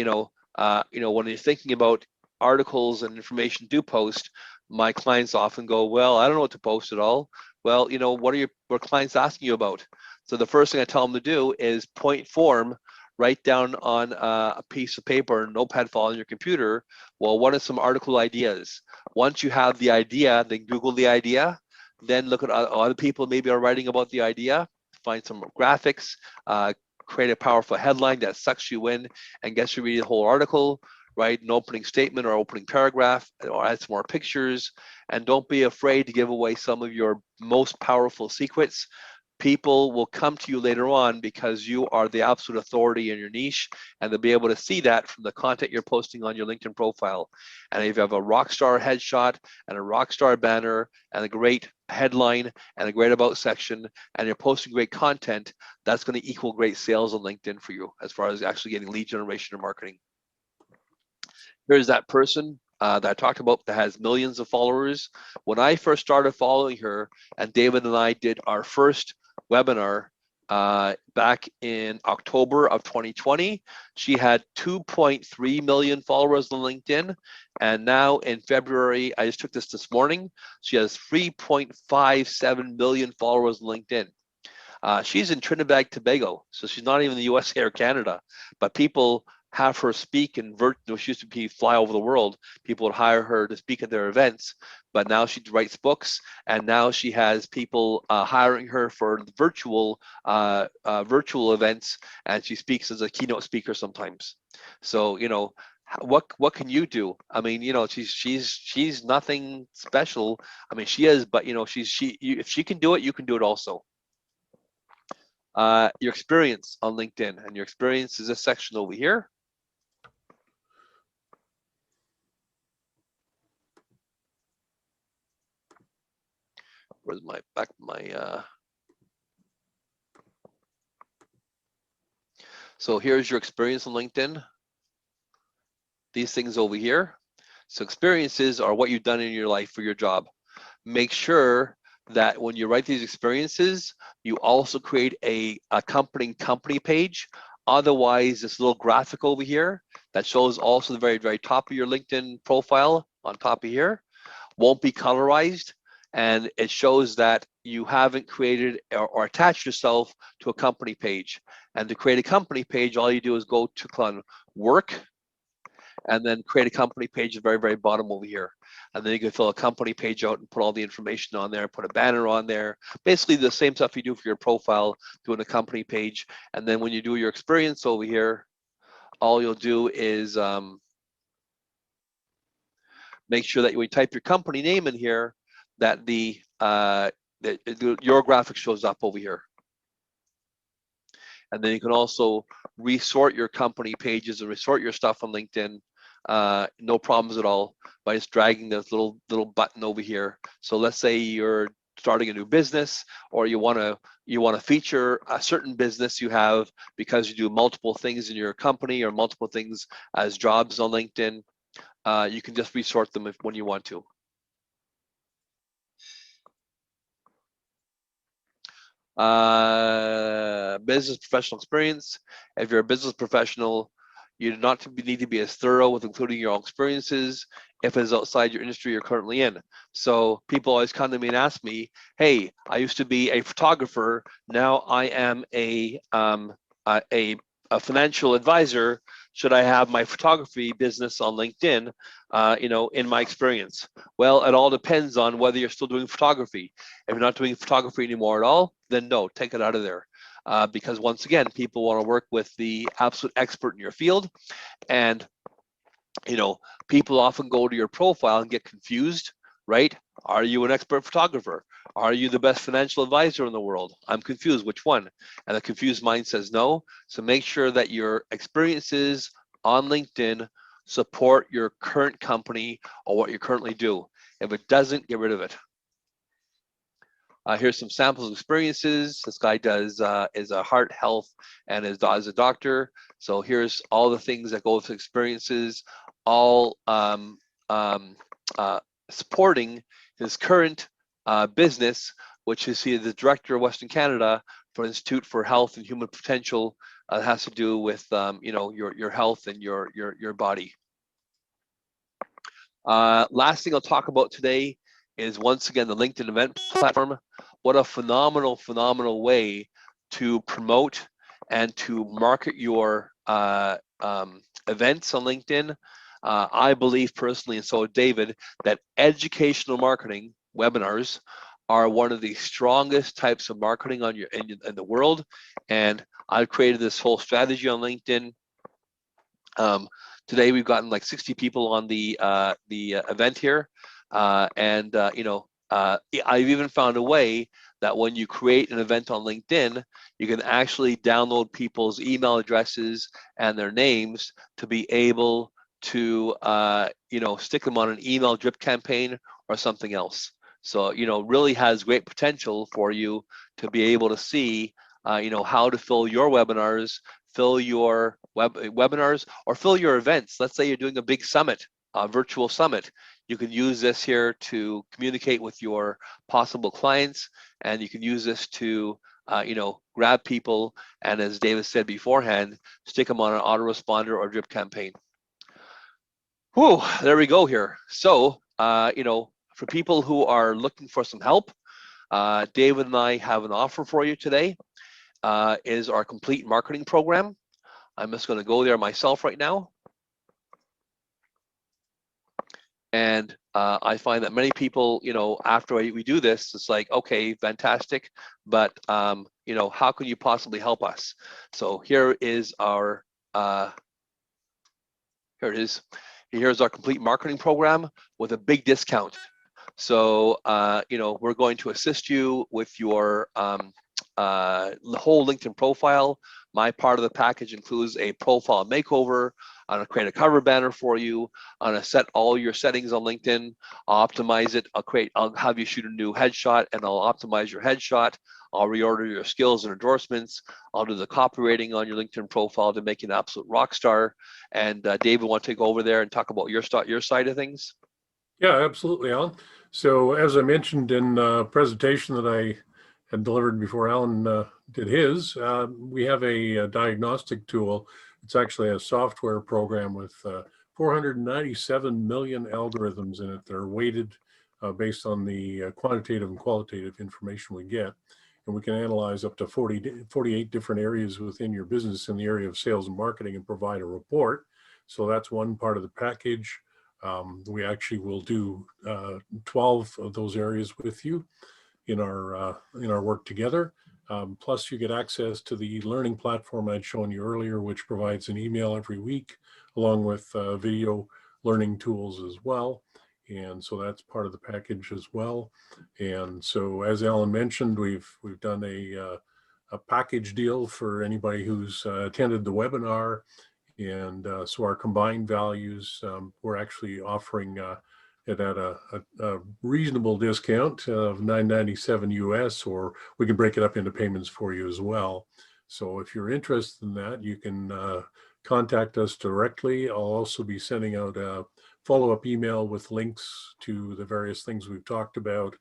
when you're thinking about articles and information to post, my clients often go, well, I don't know what to post at all. Well, what are clients asking you about? So the first thing I tell them to do is point form, write down on a piece of paper, notepad file on your computer, well, what are some article ideas? Once you have the idea, then Google the idea, then look at other people maybe are writing about the idea, find some graphics, create a powerful headline that sucks you in and gets you reading the whole article, write an opening statement or opening paragraph, or add some more pictures, and don't be afraid to give away some of your most powerful secrets. People will come to you later on because you are the absolute authority in your niche, and they'll be able to see that from the content you're posting on your LinkedIn profile. And if you have a rock star headshot and a rock star banner and a great headline and a great about section, and you're posting great content, that's going to equal great sales on LinkedIn for you as far as actually getting lead generation or marketing. Here's that person that I talked about that has millions of followers. When I first started following her, and David and I did our first webinar back in October of 2020, she had 2.3 million followers on LinkedIn. And now in February, I just took this morning, she has 3.57 million followers on LinkedIn. She's in Trinidad and Tobago, so she's not even in the USA or Canada, but people have her speak in she used to be fly over the world. People would hire her to speak at their events, but now she writes books, and now she has people hiring her for virtual events, and she speaks as a keynote speaker sometimes. So what can you do? I mean, she's nothing special. I mean, she is, but if she can do it, you can do it also. Your experience on LinkedIn, and your experience is this section over here. Where's my so here's your experience on LinkedIn. These things over here. So experiences are what you've done in your life for your job. Make sure that when you write these experiences, you also create a accompanying company page. Otherwise, this little graphic over here that shows also the very, very top of your LinkedIn profile on top of here won't be colorized, and it shows that you haven't created or attached yourself to a company page. And to create a company page, all you do is go to click on work, and then create a company page at the very, very bottom over here. And then you can fill a company page out and put all the information on there, put a banner on there. Basically the same stuff you do for your profile, doing a company page. And then when you do your experience over here, all you'll do is make sure that when you type your company name in here, that your graphic shows up over here. And then you can also resort your company pages and resort your stuff on LinkedIn, no problems at all, by just dragging this little button over here. So let's say you're starting a new business, or you want to feature a certain business you have because you do multiple things in your company or multiple things as jobs on LinkedIn. You can just resort them when you want to. Business professional experience. If you're a business professional, you do not need to be as thorough with including your own experiences if it's outside your industry you're currently in. So people always come to me and ask me, hey, I used to be a photographer, now I am a financial advisor. Should I have my photography business on LinkedIn, in my experience? Well, it all depends on whether you're still doing photography. If you're not doing photography anymore at all, then no, take it out of there. Because once again, people want to work with the absolute expert in your field. And, people often go to your profile and get confused, right? Are you an expert photographer? Are you the best financial advisor in the world? I'm confused, which one? And the confused mind says no. So make sure that your experiences on LinkedIn support your current company or what you currently do. If it doesn't, get rid of it. Here's some samples of experiences. This guy is a heart health and is a doctor. So here's all the things that go with experiences, all supporting his current business, which is he is the director of Western Canada for Institute for Health and Human Potential It has to do with your health and your body. Last thing I'll talk about today is once again the LinkedIn event platform. What a phenomenal way to promote and to market your events on LinkedIn. I believe personally, and so David, that educational marketing webinars are one of the strongest types of marketing on in the world. And I've created this whole strategy on LinkedIn. Today we've gotten like 60 people on the event here, and I've even found a way that when you create an event on LinkedIn, you can actually download people's email addresses and their names to be able to stick them on an email drip campaign or something else. So really has great potential for you to be able to see how to fill your webinars, fill your webinars, or fill your events. Let's say you're doing a big summit, a virtual summit. You can use this here to communicate with your possible clients, and you can use this to grab people, and as David said beforehand, stick them on an autoresponder or drip campaign. Whew, there we go here. So for people who are looking for some help, David and I have an offer for you today. Is our complete marketing program. I'm just going to go there myself right now. And I find that many people, after we do this, it's like, okay, fantastic, but how can you possibly help us? So here is our, here it is. Here's our complete marketing program with a big discount. So, we're going to assist you with your the whole LinkedIn profile. My part of the package includes a profile makeover. I'm going to create a cover banner for you. I'm going to set all your settings on LinkedIn. I'll optimize it. I'll have you shoot a new headshot, and I'll optimize your headshot. I'll reorder your skills and endorsements. I'll do the copywriting on your LinkedIn profile to make you an absolute rock star. And David, want to take over there and talk about your side of things? Yeah, absolutely, Alan. So as I mentioned in the presentation that I had delivered before Alan did his, we have a diagnostic tool. It's actually a software program with 497 million algorithms in it that are weighted based on the quantitative and qualitative information we get. And we can analyze up to 48 different areas within your business in the area of sales and marketing and provide a report. So that's one part of the package. We actually will do 12 of those areas with you in our work together. Plus, you get access to the learning platform I'd shown you earlier, which provides an email every week, along with video learning tools as well. And so that's part of the package as well. And so, as Alan mentioned, we've done a package deal for anybody who's attended the webinar. And so our combined values, we're actually offering it at a reasonable discount of $9.97 US, or we can break it up into payments for you as well. So if you're interested in that, you can contact us directly. I'll also be sending out a follow-up email with links to the various things we've talked about,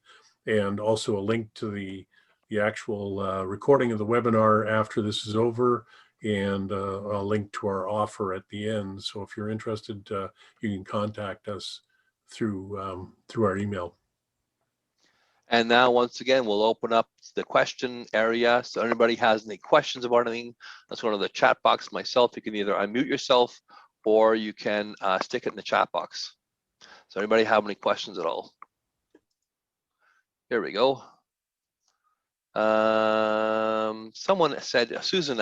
and also a link to the actual recording of the webinar after this is over, and a link to our offer at the end. So if you're interested, you can contact us through our email. And now, once again, we'll open up the question area. So anybody has any questions about anything, let's go to the chat box. Myself, you can either unmute yourself or you can stick it in the chat box. So anybody have any questions at all? Here we go. Someone said, Suzanne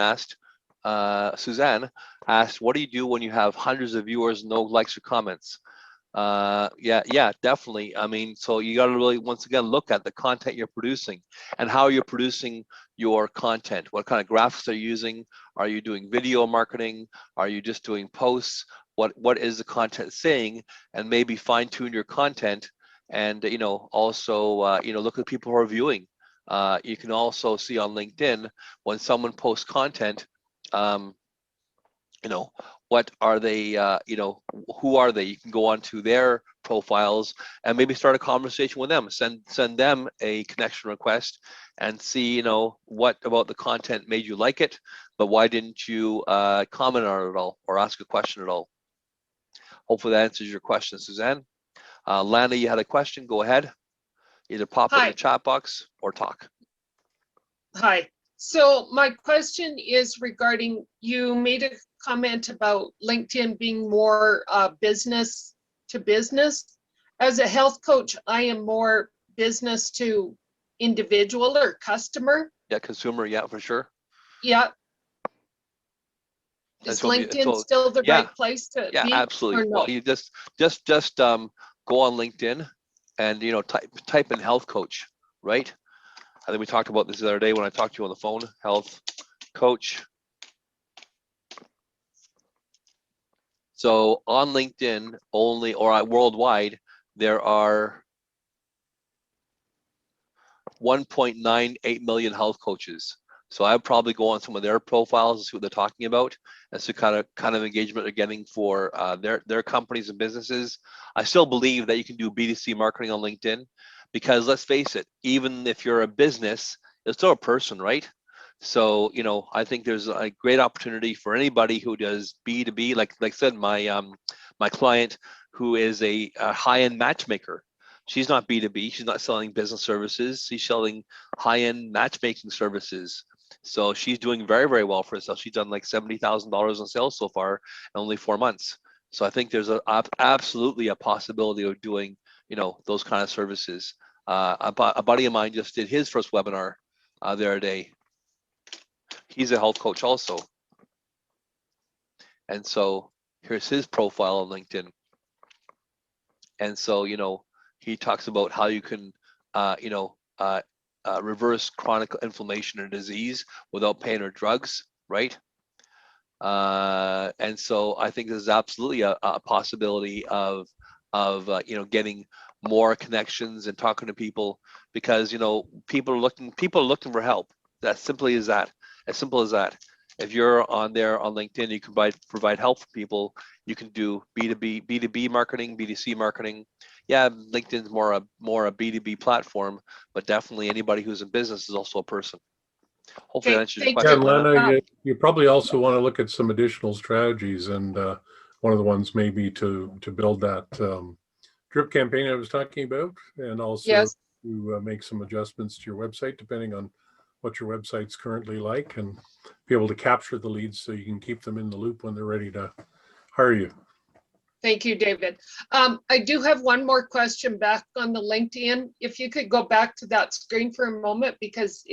asked, what do you do when you have hundreds of viewers, no likes or comments? Yeah, definitely. I mean, so you got to really, once again, look at the content you're producing and how you're producing your content. What kind of graphics are you using? Are you doing video marketing? Are you just doing posts? What is the content saying? And maybe fine tune your content. And also look at people who are viewing. You can also see on LinkedIn when someone posts content, what are they, who are they? You can go onto their profiles and maybe start a conversation with them. Send them a connection request and see, what about the content made you like it. but why didn't you comment on it at all or ask a question at all? Hopefully that answers your question, Suzanne. Lana, you had a question, go ahead. Either pop it in Hi. the chat box or talk. Hi. So my question is regarding, you made a comment about LinkedIn being more business to business. As a health coach, I am more business to individual or customer. Yeah, consumer, yeah, for sure. Yeah. That's Is what we- LinkedIn so, still the yeah. right place to Yeah, be? absolutely. Or no? Well, you just go on LinkedIn and type in health coach, right? I think we talked about this the other day when I talked to you on the phone, health coach. So on LinkedIn only, or worldwide, there are 1.98 million health coaches. So I'd probably go on some of their profiles and see what they're talking about, and see kind of engagement they're getting for their companies and businesses. I still believe that you can do B2C marketing on LinkedIn, because let's face it, even if you're a business, you're still a person, right? So I think there's a great opportunity for anybody who does B2B. Like I said, my client who is a high-end matchmaker. She's not B2B. She's not selling business services. She's selling high-end matchmaking services. So she's doing very, very well for herself. She's done like $70,000 in sales so far in only 4 months. So I think there's absolutely a possibility of doing, those kind of services. A buddy of mine just did his first webinar the other day. He's a health coach also. And so here's his profile on LinkedIn. And so, he talks about how you can, reverse chronic inflammation and disease without pain or drugs, right? And so I think there's absolutely a possibility of getting more connections and talking to people, because people are looking for help. That simply is that. As simple as that. If you're on there on LinkedIn, you can provide help for people. You can do B2B marketing, B2C marketing. Yeah, LinkedIn's more a B2B platform, but definitely anybody who's in business is also a person. Hopefully that answers your thank Yeah, question, you. Lana. Lana, you probably also want to look at some additional strategies, and one of the ones may be to build that drip campaign I was talking about, and also Yes. to make some adjustments to your website depending on what your website's currently like, and be able to capture the leads so you can keep them in the loop when they're ready to hire you. Thank you, David. I do have one more question back on the LinkedIn. If you could go back to that screen for a moment, because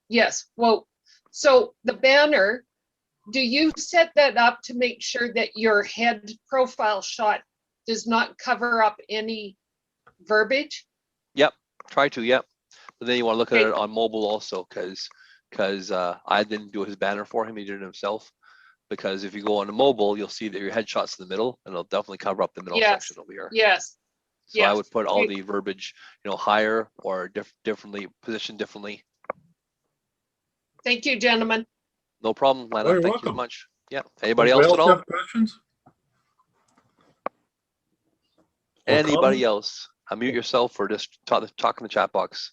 yes, well, so the banner, do you set that up to make sure that your head profile shot does not cover up any verbiage? Yep, try to, yep. But then you want to look at Okay. it on mobile also, because I didn't do his banner for him, he did it himself. Because if you go on the mobile, you'll see that your headshot's in the middle, and it'll definitely cover up the middle Yes. section over here. Yes. So I Yes. would put all Okay. the verbiage, higher or differently, positioned differently. Thank you, gentlemen. No problem, Lana. Oh, you're Thank you so welcome. much. Yeah. Anybody else at all? Have questions? Or Anybody comments? else? Unmute yourself or just talk in the chat box.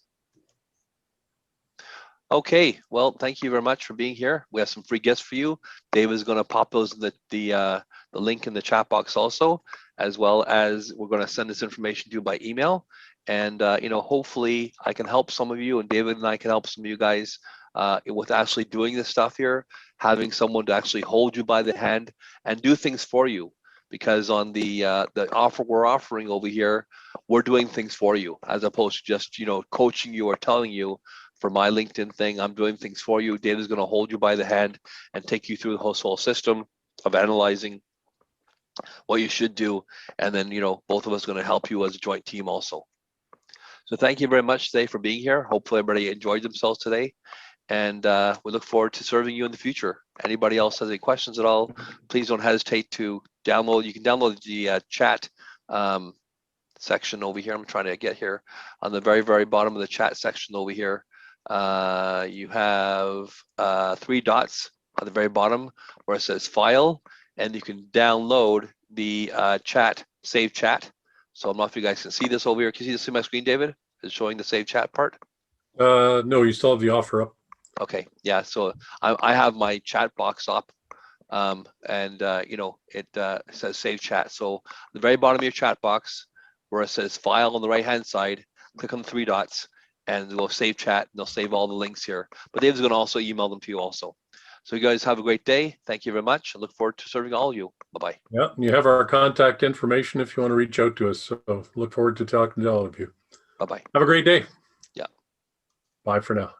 Okay, well, thank you very much for being here. We have some free gifts for you. Dave is going to pop those in the link in the chat box also, as well as we're going to send this information to you by email. And hopefully I can help some of you, and David and I can help some of you guys with actually doing this stuff here, having someone to actually hold you by the hand and do things for you. Because on the offer we're offering over here, we're doing things for you, as opposed to just coaching you or telling you. For my LinkedIn thing, I'm doing things for you. David's going to hold you by the hand and take you through the whole system of analyzing what you should do, and then both of us are going to help you as a joint team also. So thank you very much today for being here. Hopefully everybody enjoyed themselves today, and we look forward to serving you in the future. Anybody else has any questions at all, please don't hesitate to download. You can download the chat section over here. I'm trying to get here on the very, very bottom of the chat section over here. You have 3 dots on the very bottom where it says file, and you can download the chat, save chat. So I don't know if you guys can see this over here. Can you see this in my screen, David? Is it showing the save chat part? No, you still have the offer up. Okay, yeah, so I have my chat box up, and you know, it says save chat. So at the very bottom of your chat box, where it says file on the right hand side, click on the three dots, and go save chat, and they'll save all the links here. But Dave's going to also email them to you also. So you guys have a great day. Thank you very much. I look forward to serving all of you. Bye-bye. Yeah, and you have our contact information if you want to reach out to us. So look forward to talking to all of you. Bye-bye. Have a great day. Yeah. Bye for now.